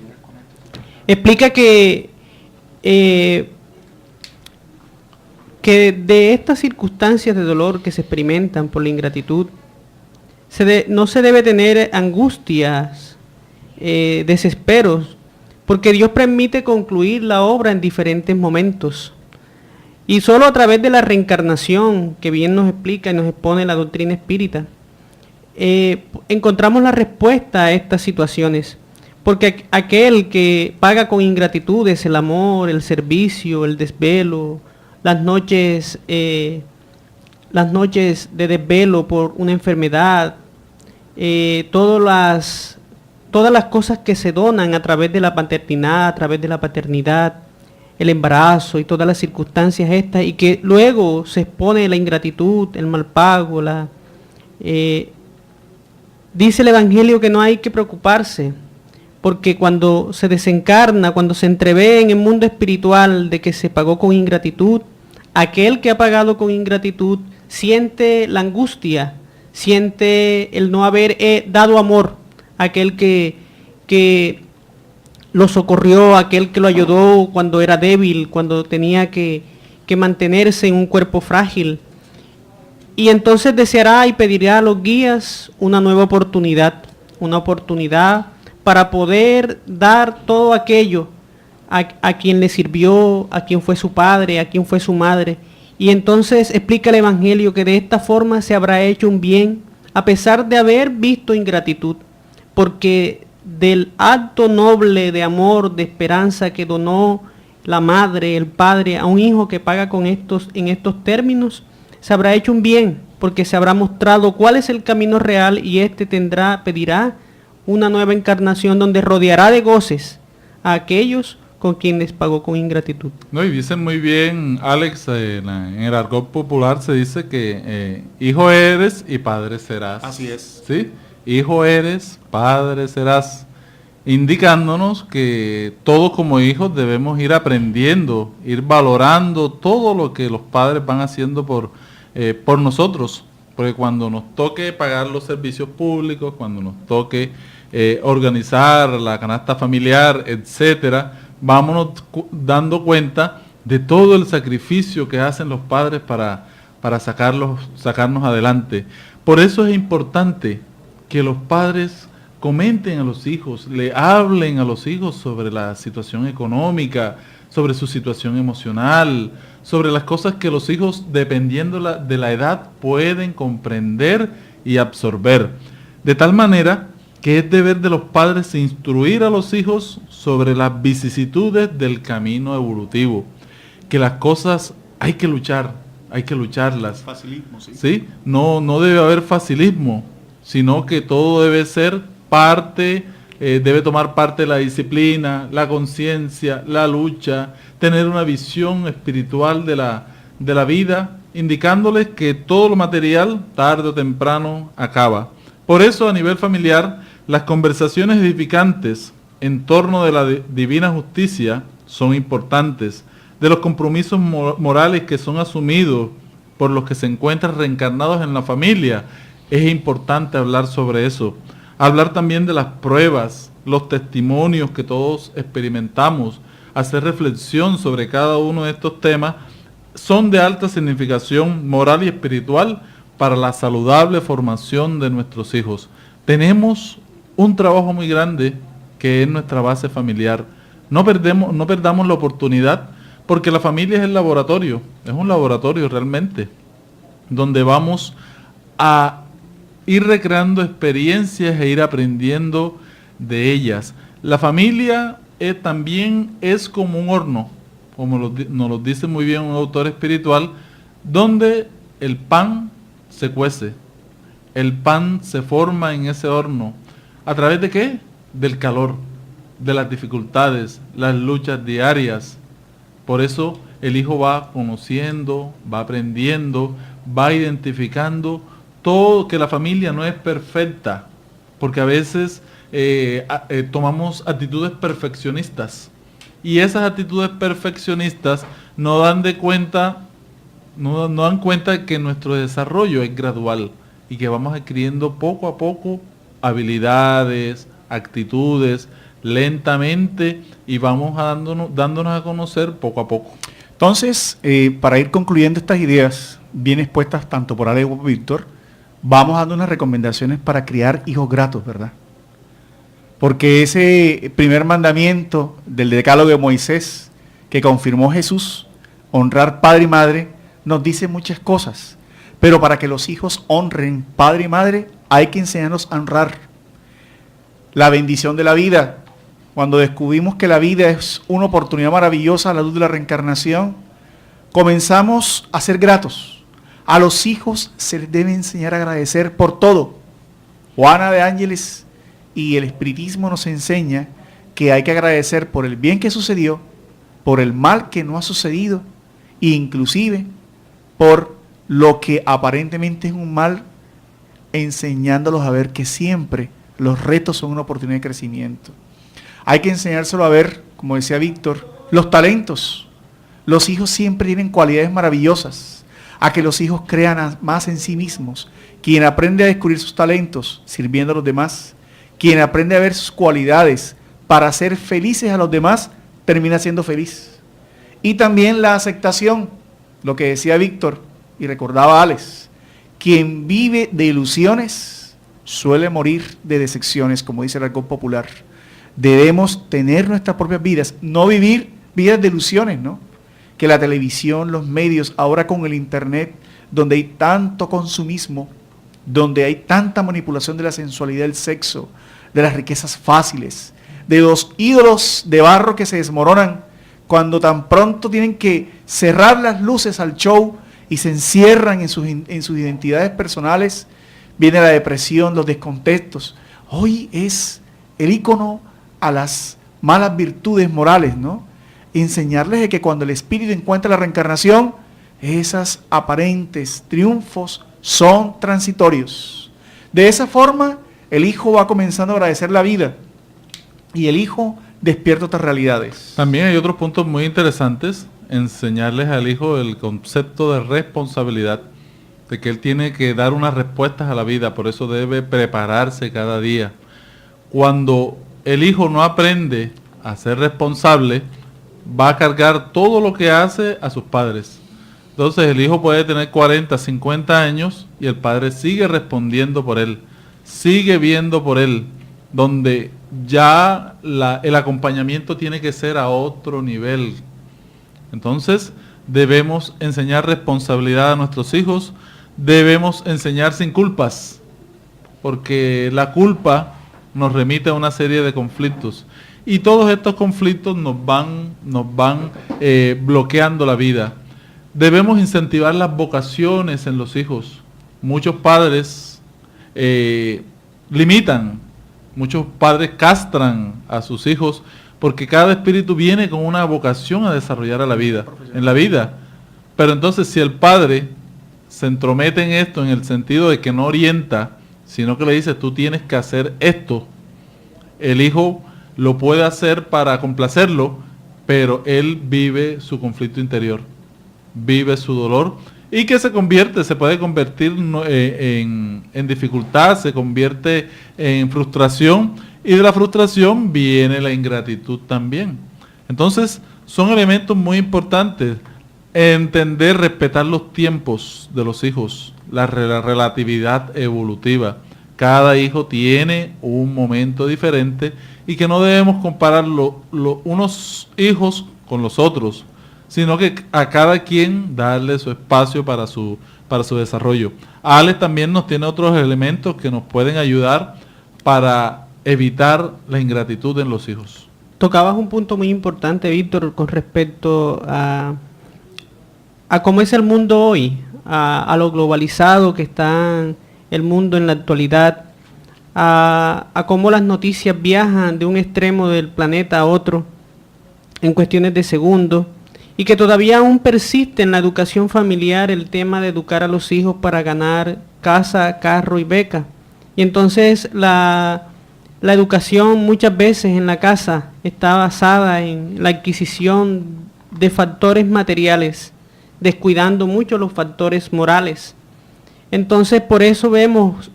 explica que de estas circunstancias de dolor que se experimentan por la ingratitud, no se debe tener angustias, desesperos, porque Dios permite concluir la obra en diferentes momentos. Y solo a través de la reencarnación, que bien nos explica y nos expone la doctrina espírita, encontramos la respuesta a estas situaciones. Porque aquel que paga con ingratitudes el amor, el servicio, el desvelo, las noches de desvelo por una enfermedad, todas las cosas que se donan a través de la paternidad, a través de la paternidad, el embarazo y todas las circunstancias estas, y que luego se expone la ingratitud, el mal pago, dice el Evangelio que no hay que preocuparse, porque cuando se desencarna, cuando se entrevé en el mundo espiritual de que se pagó con ingratitud, aquel que ha pagado con ingratitud siente la angustia, siente el no haber dado amor a aquel que lo socorrió, a aquel que lo ayudó cuando era débil, cuando tenía que mantenerse en un cuerpo frágil. Y entonces deseará y pedirá a los guías una nueva oportunidad para poder dar todo aquello a quien le sirvió, a quien fue su padre, a quien fue su madre. Y entonces explica el Evangelio que de esta forma se habrá hecho un bien, a pesar de haber visto ingratitud, porque del acto noble de amor, de esperanza que donó la madre, el padre, a un hijo que paga en estos términos, se habrá hecho un bien, porque se habrá mostrado cuál es el camino real, y pedirá una nueva encarnación donde rodeará de goces a aquellos con quienes pagó con ingratitud. No, y dicen muy bien, Alex, en el argot popular se dice que hijo eres y padre serás. Así es. ¿Sí? Hijo eres, padre serás, indicándonos que todos como hijos debemos ir aprendiendo, ir valorando todo lo que los padres van haciendo por nosotros, porque cuando nos toque pagar los servicios públicos, cuando nos toque organizar la canasta familiar, etcétera, vámonos dando cuenta de todo el sacrificio que hacen los padres para sacarnos adelante. Por eso es importante que los padres comenten a los hijos, le hablen a los hijos sobre la situación económica, sobre su situación emocional, sobre las cosas que los hijos, dependiendo de la edad, pueden comprender y absorber. De tal manera que es deber de los padres instruir a los hijos sobre las vicisitudes del camino evolutivo, que las cosas hay que lucharlas. Facilismo, sí. ¿Sí? No debe haber facilismo, sino que todo debe ser parte, debe tomar parte de la disciplina, la conciencia, la lucha, tener una visión espiritual de la vida, indicándoles que todo lo material, tarde o temprano, acaba. Por eso, a nivel familiar, las conversaciones edificantes en torno de la divina justicia son importantes, de los compromisos morales que son asumidos por los que se encuentran reencarnados en la familia. Es importante hablar sobre eso. hablar también de las pruebas, los testimonios que todos experimentamos, hacer reflexión sobre cada uno de estos temas, son de alta significación moral y espiritual para la saludable formación de nuestros hijos. Tenemos un trabajo muy grande que es nuestra base familiar. No perdamos la oportunidad, porque la familia es el laboratorio, es un laboratorio realmente, donde vamos a ir recreando experiencias e ir aprendiendo de ellas. La familia también es como un horno, como nos lo dice muy bien un autor espiritual, donde el pan se cuece, el pan se forma en ese horno. ¿A través de qué? Del calor, de las dificultades, las luchas diarias. Por eso el hijo va conociendo, va aprendiendo, va identificando todo, que la familia no es perfecta, porque a veces tomamos actitudes perfeccionistas, y esas actitudes perfeccionistas no dan cuenta que nuestro desarrollo es gradual y que vamos adquiriendo poco a poco habilidades, actitudes, lentamente, y vamos dándonos a conocer poco a poco. Entonces, para ir concluyendo estas ideas bien expuestas tanto por Ale como por Víctor, vamos dando unas recomendaciones para criar hijos gratos, ¿verdad? Porque ese primer mandamiento del decálogo de Moisés que confirmó Jesús, honrar padre y madre, nos dice muchas cosas. Pero para que los hijos honren padre y madre, hay que enseñarlos a honrar. La bendición de la vida. Cuando descubrimos que la vida es una oportunidad maravillosa a la luz de la reencarnación, comenzamos a ser gratos. A los hijos se les debe enseñar a agradecer por todo. Juana de Ángeles y el espiritismo nos enseña que hay que agradecer por el bien que sucedió, por el mal que no ha sucedido, e inclusive por lo que aparentemente es un mal, enseñándolos a ver que siempre los retos son una oportunidad de crecimiento. Hay que enseñárselo a ver, como decía Víctor, los talentos. Los hijos siempre tienen cualidades maravillosas, a que los hijos crean más en sí mismos. Quien aprende a descubrir sus talentos sirviendo a los demás, quien aprende a ver sus cualidades para hacer felices a los demás, termina siendo feliz. Y también la aceptación, lo que decía Víctor y recordaba Alex, quien vive de ilusiones suele morir de decepciones, como dice el argot popular. Debemos tener nuestras propias vidas, no vivir vidas de ilusiones, ¿no? Que la televisión, los medios, ahora con el internet, donde hay tanto consumismo, donde hay tanta manipulación de la sensualidad del sexo, de las riquezas fáciles, de los ídolos de barro que se desmoronan cuando tan pronto tienen que cerrar las luces al show y se encierran en sus identidades personales, viene la depresión, los descontentos. Hoy es el ícono a las malas virtudes morales, ¿no? Enseñarles de que cuando el espíritu encuentra la reencarnación, esas aparentes triunfos son transitorios. De esa forma, el hijo va comenzando a agradecer la vida y el hijo despierta otras realidades. También hay otros puntos muy interesantes, enseñarles al hijo el concepto de responsabilidad, de que él tiene que dar unas respuestas a la vida, por eso debe prepararse cada día. Cuando el hijo no aprende a ser responsable, va a cargar todo lo que hace a sus padres. Entonces el hijo puede tener 40, 50 años y el padre sigue respondiendo por él, sigue viendo por él, donde ya el acompañamiento tiene que ser a otro nivel. Entonces debemos enseñar responsabilidad a nuestros hijos, debemos enseñar sin culpas, porque la culpa nos remite a una serie de conflictos y todos estos conflictos nos van bloqueando la vida. Debemos incentivar las vocaciones en los hijos. Muchos padres limitan, muchos padres castran a sus hijos porque cada espíritu viene con una vocación a desarrollar en la vida. Pero entonces si el padre se entromete en esto en el sentido de que no orienta, sino que le dice tú tienes que hacer esto, el hijo lo puede hacer para complacerlo, pero él vive su conflicto interior, vive su dolor y que se puede convertir en dificultad, se convierte en frustración, y de la frustración viene la ingratitud también. Entonces, son elementos muy importantes. Entender, respetar los tiempos de los hijos, la relatividad evolutiva. Cada hijo tiene un momento diferente y que no debemos comparar unos hijos con los otros, sino que a cada quien darle su espacio para su desarrollo. Alex también nos tiene otros elementos que nos pueden ayudar para evitar la ingratitud en los hijos. Tocabas un punto muy importante, Víctor, con respecto a cómo es el mundo hoy, a lo globalizado que está el mundo en la actualidad, a cómo las noticias viajan de un extremo del planeta a otro en cuestiones de segundos, y que todavía aún persiste en la educación familiar el tema de educar a los hijos para ganar casa, carro y beca. Y entonces la educación muchas veces en la casa está basada en la adquisición de factores materiales, descuidando mucho los factores morales. Entonces por eso vemos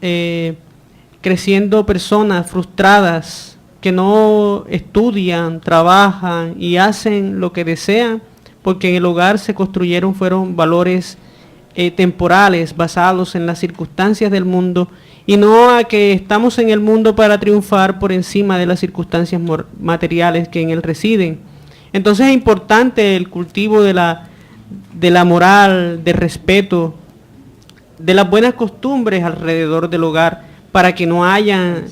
creciendo personas frustradas que no estudian, trabajan y hacen lo que desean, porque en el hogar fueron valores temporales basados en las circunstancias del mundo, y no a que estamos en el mundo para triunfar por encima de las circunstancias materiales que en él residen. Entonces es importante el cultivo de la moral, de respeto, de las buenas costumbres alrededor del hogar, para que no haya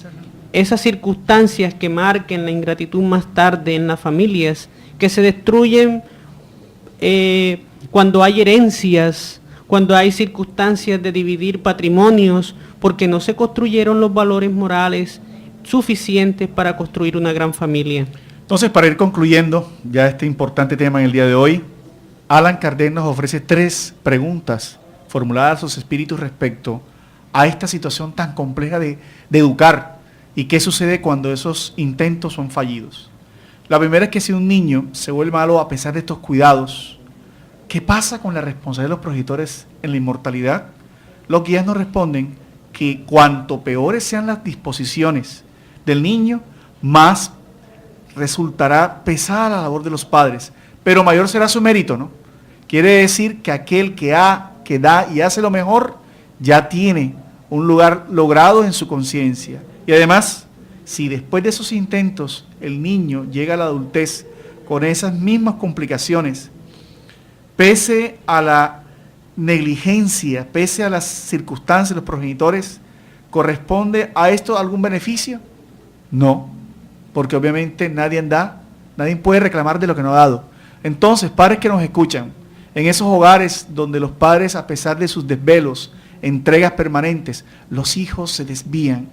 esas circunstancias que marquen la ingratitud más tarde en las familias, que se destruyen cuando hay herencias, cuando hay circunstancias de dividir patrimonios, porque no se construyeron los valores morales suficientes para construir una gran familia. Entonces, para ir concluyendo ya este importante tema en el día de hoy, Alan Kardec nos ofrece 3 preguntas formuladas a sus espíritus respecto a esta situación tan compleja de educar y qué sucede cuando esos intentos son fallidos. La primera es que si un niño se vuelve malo a pesar de estos cuidados, ¿qué pasa con la responsabilidad de los progenitores en la inmortalidad? Los guías nos responden que cuanto peores sean las disposiciones del niño, más resultará pesada la labor de los padres, pero mayor será su mérito, ¿no? Quiere decir que aquel que da y hace lo mejor, ya tiene un lugar logrado en su conciencia. Y además, si después de esos intentos el niño llega a la adultez con esas mismas complicaciones, pese a la negligencia, pese a las circunstancias de los progenitores, ¿corresponde a esto algún beneficio? No, porque obviamente nadie puede reclamar de lo que no ha dado. Entonces, padres que nos escuchan, en esos hogares donde los padres, a pesar de sus desvelos, entregas permanentes, los hijos se desvían.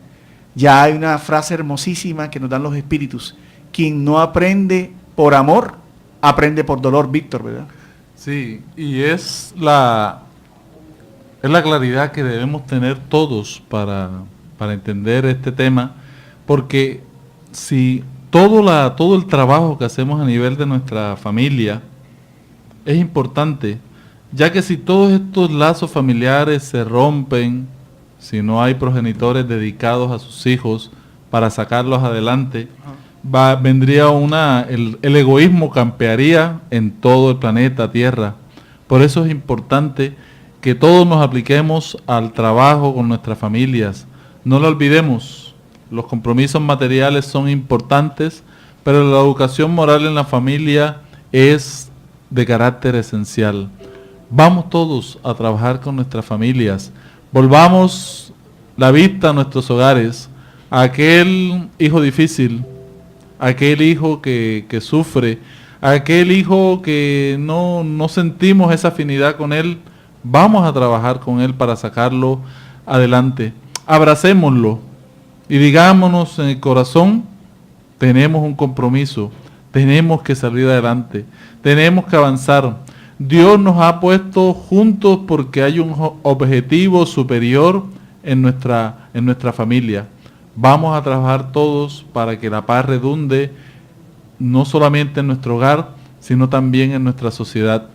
Ya hay una frase hermosísima que nos dan los espíritus: quien no aprende por amor, aprende por dolor, Víctor, ¿verdad? Sí, y es la claridad que debemos tener todos para entender este tema, porque si todo el trabajo que hacemos a nivel de nuestra familia es importante, ya que si todos estos lazos familiares se rompen, si no hay progenitores dedicados a sus hijos para sacarlos adelante, vendría el egoísmo campearía en todo el planeta Tierra. Por eso es importante que todos nos apliquemos al trabajo con nuestras familias. No lo olvidemos, los compromisos materiales son importantes, pero la educación moral en la familia es de carácter esencial. Vamos todos a trabajar con nuestras familias. Volvamos la vista a nuestros hogares, a aquel hijo difícil, a aquel hijo que sufre, a aquel hijo que no sentimos esa afinidad con él. Vamos a trabajar con él para sacarlo adelante. Abracémoslo y digámonos en el corazón: tenemos un compromiso, tenemos que salir adelante, tenemos que avanzar. Dios nos ha puesto juntos porque hay un objetivo superior en nuestra familia. Vamos a trabajar todos para que la paz redunde no solamente en nuestro hogar, sino también en nuestra sociedad.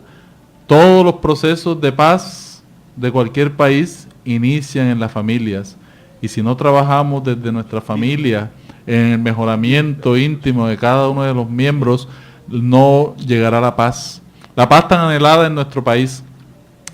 Todos los procesos de paz de cualquier país inician en las familias. Y si no trabajamos desde nuestra familia, en el mejoramiento íntimo de cada uno de los miembros, no llegará la paz. La paz tan anhelada en nuestro país.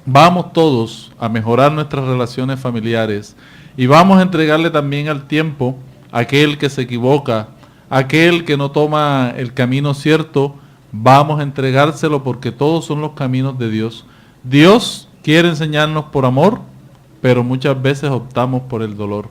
Vamos todos a mejorar nuestras relaciones familiares y vamos a entregarle también al tiempo a aquel que se equivoca, aquel que no toma el camino cierto, vamos a entregárselo porque todos son los caminos de Dios. Dios quiere enseñarnos por amor, pero muchas veces optamos por el dolor.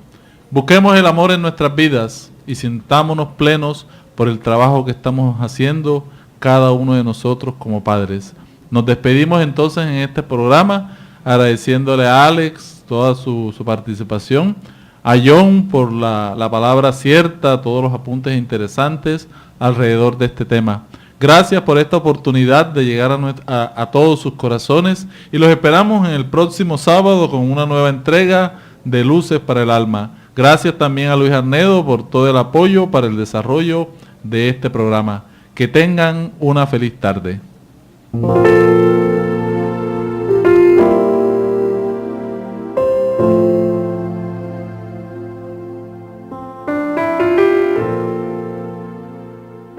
Busquemos el amor en nuestras vidas y sintámonos plenos por el trabajo que estamos haciendo cada uno de nosotros como padres. Nos despedimos entonces en este programa, agradeciéndole a Alex toda su participación, a John por la palabra cierta, todos los apuntes interesantes alrededor de este tema. Gracias por esta oportunidad de llegar a todos sus corazones y los esperamos en el próximo sábado con una nueva entrega de Luces para el Alma. Gracias también a Luis Arnedo por todo el apoyo para el desarrollo de este programa. Que tengan una feliz tarde.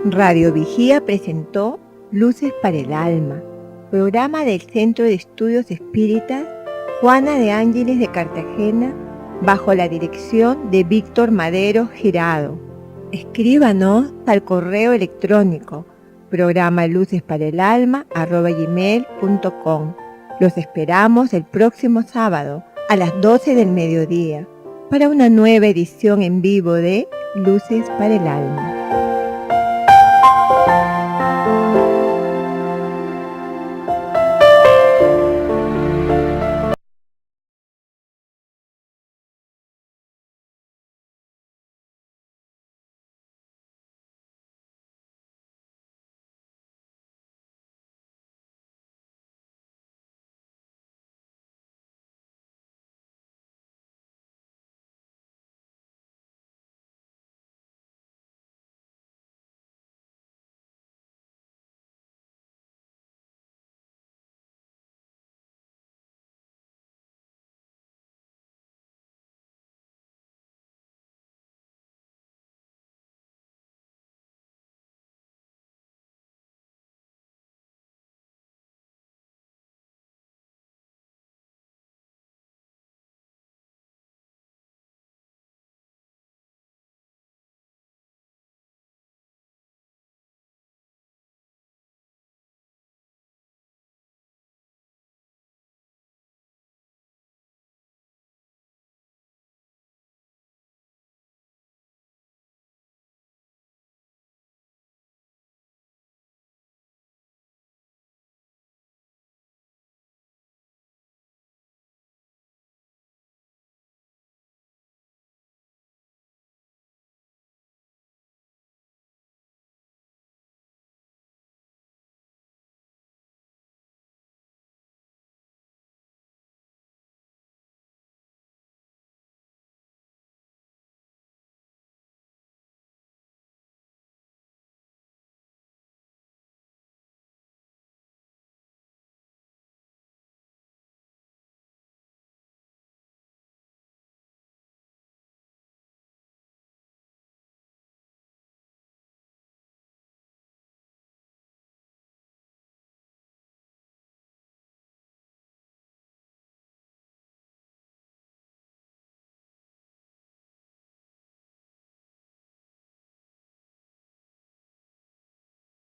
Radio Vigía presentó Luces para el Alma, programa del Centro de Estudios Espíritas Juana de Ángeles de Cartagena, bajo la dirección de Víctor Madero Girado. Escríbanos al correo electrónico programa lucesparaelalma@gmail.com. Los esperamos el próximo sábado a las 12 del mediodía para una nueva edición en vivo de Luces para el Alma.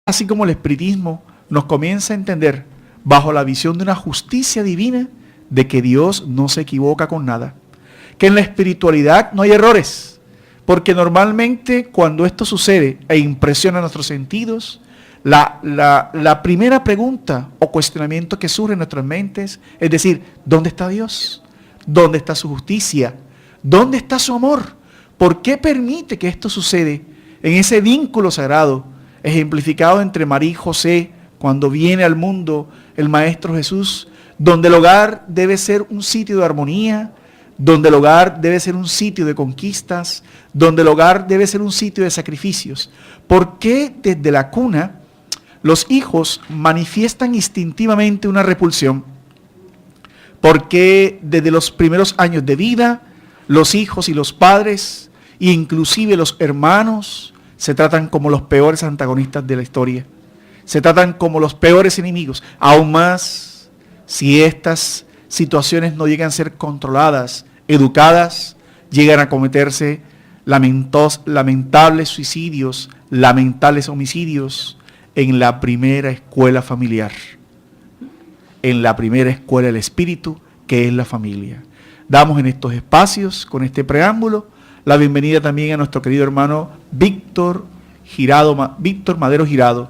Así como el espiritismo nos comienza a entender bajo la visión de una justicia divina de que Dios no se equivoca con nada, que en la espiritualidad no hay errores, porque normalmente cuando esto sucede e impresiona nuestros sentidos, la primera pregunta o cuestionamiento que surge en nuestras mentes es decir, ¿dónde está Dios? ¿Dónde está su justicia? ¿Dónde está su amor? ¿Por qué permite que esto sucede en ese vínculo sagrado ejemplificado entre María y José cuando viene al mundo el Maestro Jesús, donde el hogar debe ser un sitio de armonía, donde el hogar debe ser un sitio de conquistas, donde el hogar debe ser un sitio de sacrificios? ¿Por qué desde la cuna los hijos manifiestan instintivamente una repulsión porque desde los primeros años de vida, los hijos y los padres, e inclusive los hermanos, se tratan como los peores antagonistas de la historia. Se tratan como los peores enemigos. Aún más, si estas situaciones no llegan a ser controladas, educadas, llegan a cometerse lamentables suicidios, lamentables homicidios en la primera escuela familiar, en la primera escuela del espíritu, que es la familia. Damos en estos espacios, con este preámbulo, la bienvenida también a nuestro querido hermano Víctor Madero Girado,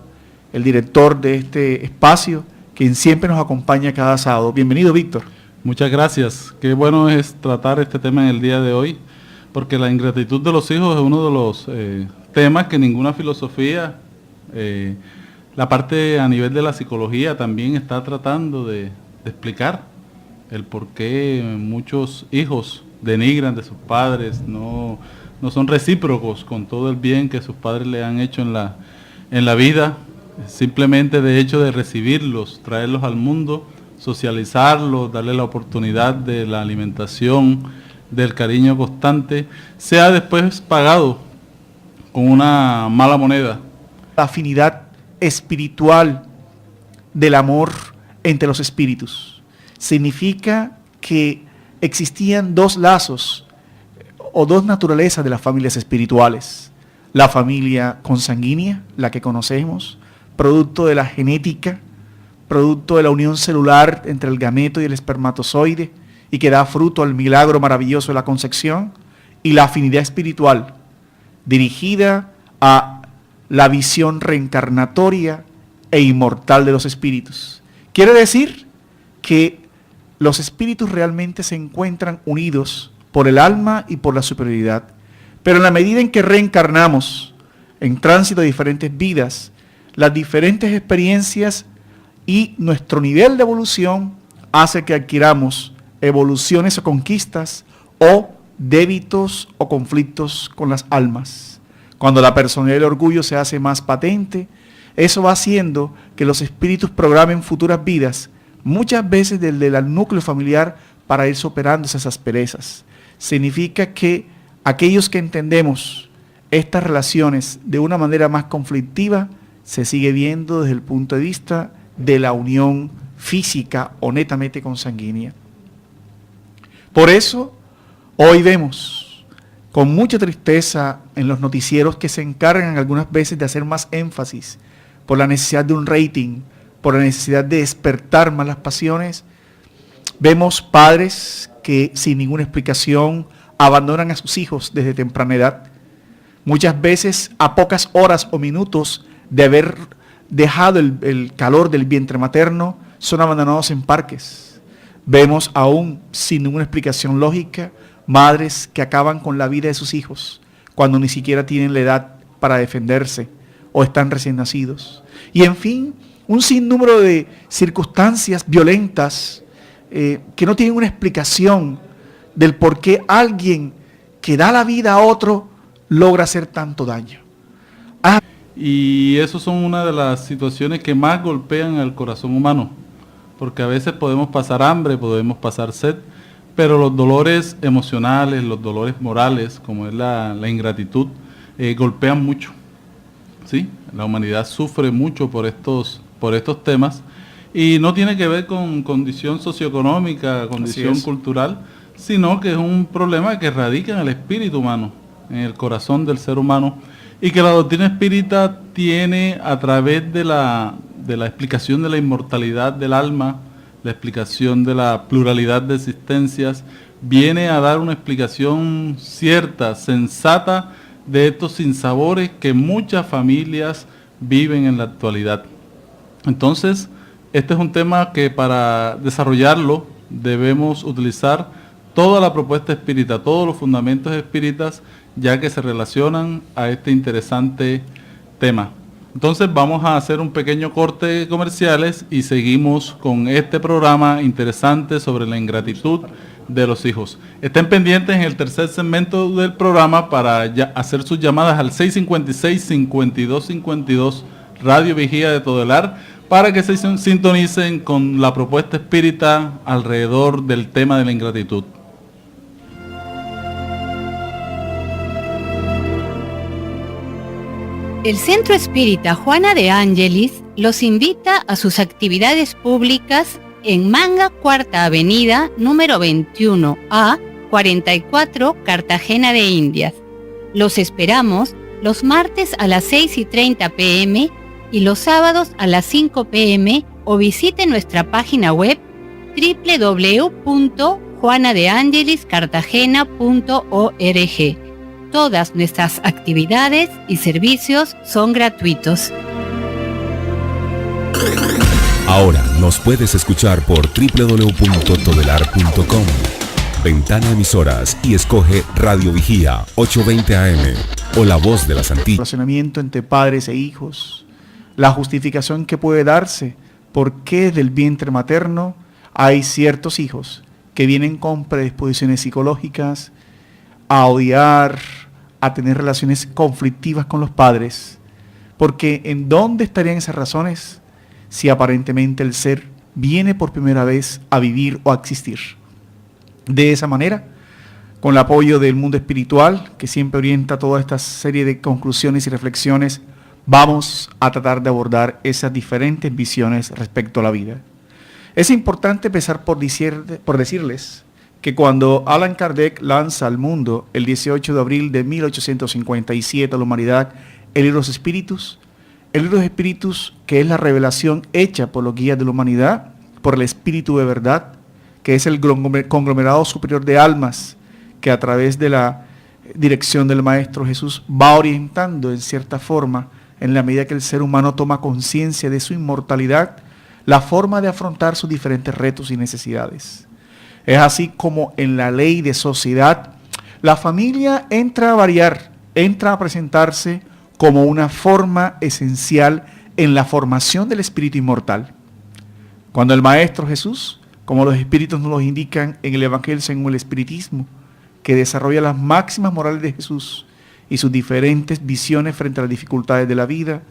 el director de este espacio, quien siempre nos acompaña cada sábado. Bienvenido, Víctor. Muchas gracias. Qué bueno es tratar este tema en el día de hoy, porque la ingratitud de los hijos es uno de los temas que ninguna filosofía, la parte a nivel de la psicología también está tratando de explicar el por qué muchos hijos denigran de sus padres, no son recíprocos con todo el bien que sus padres le han hecho en la vida, simplemente de hecho de recibirlos, traerlos al mundo, socializarlos, darle la oportunidad de la alimentación, del cariño constante, sea después pagado con una mala moneda. La afinidad espiritual del amor entre los espíritus significa que existían dos lazos o dos naturalezas de las familias espirituales. La familia consanguínea, la que conocemos, producto de la genética, producto de la unión celular entre el gameto y el espermatozoide, y que da fruto al milagro maravilloso de la concepción, y la afinidad espiritual, dirigida a la visión reencarnatoria e inmortal de los espíritus. Quiere decir que los espíritus realmente se encuentran unidos por el alma y por la superioridad, pero en la medida en que reencarnamos en tránsito de diferentes vidas, las diferentes experiencias y nuestro nivel de evolución hace que adquiramos evoluciones o conquistas o débitos o conflictos con las almas. Cuando la personalidad del orgullo se hace más patente, eso va haciendo que los espíritus programen futuras vidas, muchas veces desde el núcleo familiar, para ir superando esas asperezas. Significa que aquellos que entendemos estas relaciones de una manera más conflictiva, se sigue viendo desde el punto de vista de la unión física o netamente consanguínea. Por eso, hoy vemos con mucha tristeza en los noticieros que se encargan algunas veces de hacer más énfasis por la necesidad de un rating, por la necesidad de despertar más las pasiones. Vemos padres que sin ninguna explicación abandonan a sus hijos desde temprana edad. Muchas veces a pocas horas o minutos de haber dejado el calor del vientre materno, son abandonados en parques. Vemos aún sin ninguna explicación lógica madres que acaban con la vida de sus hijos cuando ni siquiera tienen la edad para defenderse o están recién nacidos. Y en fin, un sinnúmero de circunstancias violentas que no tienen una explicación del por qué alguien que da la vida a otro logra hacer tanto daño. Y eso son una de las situaciones que más golpean al corazón humano, porque a veces podemos pasar hambre, podemos pasar sed, pero los dolores emocionales, los dolores morales, como es la ingratitud, golpean mucho, ¿sí? La humanidad sufre mucho por estos temas, y no tiene que ver con condición socioeconómica, condición cultural, sino que es un problema que radica en el espíritu humano, en el corazón del ser humano, y que la doctrina espírita tiene, a través de la explicación de la inmortalidad del alma, la explicación de la pluralidad de existencias, viene a dar una explicación cierta, sensata, de estos sinsabores que muchas familias viven en la actualidad. Entonces, este es un tema que para desarrollarlo debemos utilizar toda la propuesta espírita, todos los fundamentos espíritas, ya que se relacionan a este interesante tema. Entonces vamos a hacer un pequeño corte de comerciales y seguimos con este programa interesante sobre la ingratitud de los hijos. Estén pendientes en el tercer segmento del programa para hacer sus llamadas al 656-5252 Radio Vigía de Todelar, para que se sintonicen con la propuesta espírita alrededor del tema de la ingratitud. El Centro Espírita Juana de Ángelis los invita a sus actividades públicas en Manga, Cuarta Avenida, número 21A, 44, Cartagena de Indias. Los esperamos los martes a las 6:30 p.m. y los sábados a las 5 p.m. o visite nuestra página web www.juanadeangeliscartagena.org. Todas nuestras actividades y servicios son gratuitos. Ahora nos puedes escuchar por www.todelar.com. Ventana Emisoras y escoge Radio Vigía 820 AM o La Voz de las Antillas. Relacionamiento entre padres e hijos, la justificación que puede darse, por qué del vientre materno hay ciertos hijos que vienen con predisposiciones psicológicas a odiar, a tener relaciones conflictivas con los padres, porque ¿en dónde estarían esas razones si aparentemente el ser viene por primera vez a vivir o a existir? De esa manera, con el apoyo del mundo espiritual, que siempre orienta toda esta serie de conclusiones y reflexiones, vamos a tratar de abordar esas diferentes visiones respecto a la vida. Es importante empezar por decirles que cuando Allan Kardec lanza al mundo el 18 de abril de 1857 a la humanidad el libro de los Espíritus, que es la revelación hecha por los guías de la humanidad, por el Espíritu de verdad, que es el conglomerado superior de almas que a través de la dirección del Maestro Jesús va orientando en cierta forma, en la medida que el ser humano toma conciencia de su inmortalidad, la forma de afrontar sus diferentes retos y necesidades. Es así como en la ley de sociedad, la familia entra a variar, entra a presentarse como una forma esencial en la formación del espíritu inmortal. Cuando el Maestro Jesús, como los espíritus nos lo indican en el Evangelio según el Espiritismo, que desarrolla las máximas morales de Jesús y sus diferentes visiones frente a las dificultades de la vida,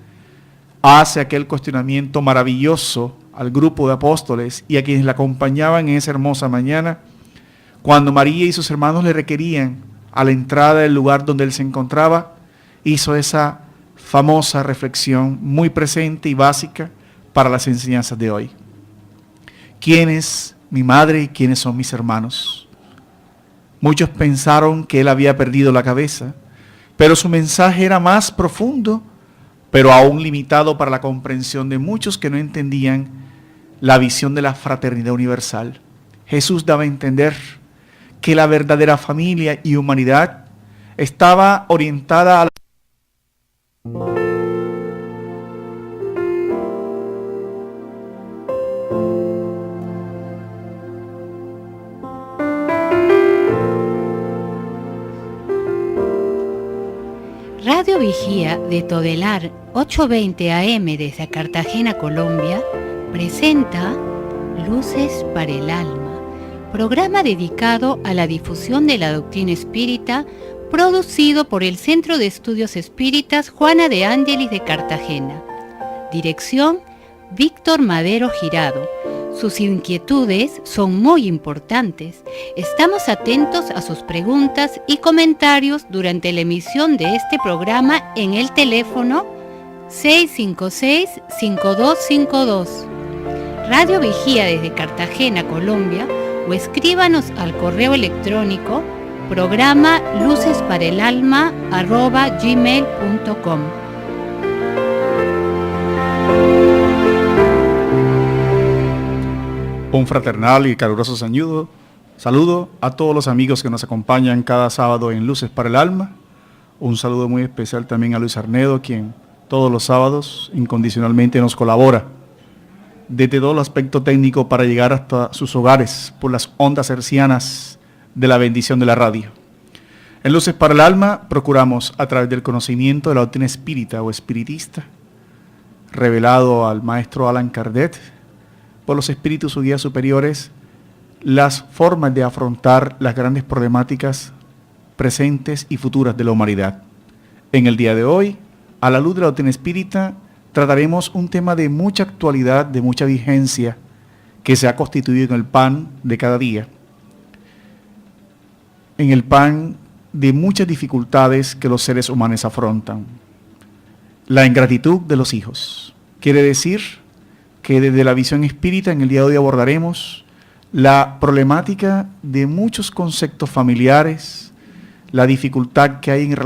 hace aquel cuestionamiento maravilloso al grupo de apóstoles y a quienes le acompañaban en esa hermosa mañana, cuando María y sus hermanos le requerían a la entrada del lugar donde él se encontraba, hizo esa famosa reflexión muy presente y básica para las enseñanzas de hoy. ¿Quién es mi madre y quiénes son mis hermanos? Muchos pensaron que él había perdido la cabeza, pero su mensaje era más profundo, pero aún limitado para la comprensión de muchos que no entendían la visión de la fraternidad universal. Jesús daba a entender que la verdadera familia y humanidad estaba orientada a la Radio Vigía de Todelar 820 AM desde Cartagena, Colombia, presenta Luces para el Alma, programa dedicado a la difusión de la doctrina espírita, producido por el Centro de Estudios Espíritas Juana de Ángelis de Cartagena. Dirección: Víctor Madero Girado. Sus inquietudes son muy importantes. Estamos atentos a sus preguntas y comentarios durante la emisión de este programa en el teléfono 656-5252. Radio Vigía desde Cartagena, Colombia, o escríbanos al correo electrónico programa lucesparaelalma@gmail.com. Un fraternal y caluroso saludo a todos los amigos que nos acompañan cada sábado en Luces para el Alma. Un saludo muy especial también a Luis Arnedo, quien todos los sábados incondicionalmente nos colabora desde todo el aspecto técnico para llegar hasta sus hogares por las ondas hercianas de la bendición de la radio. En Luces para el Alma procuramos, a través del conocimiento de la doctrina espírita o espiritista, revelado al maestro Allan Kardec, por los espíritus o guías superiores, las formas de afrontar las grandes problemáticas presentes y futuras de la humanidad. En el día de hoy, a la luz de la doctrina espírita, trataremos un tema de mucha actualidad, de mucha vigencia, que se ha constituido en el pan de cada día. En el pan de muchas dificultades que los seres humanos afrontan. La ingratitud de los hijos. Quiere decir que desde la visión espírita en el día de hoy abordaremos la problemática de muchos conceptos familiares, la dificultad que hay en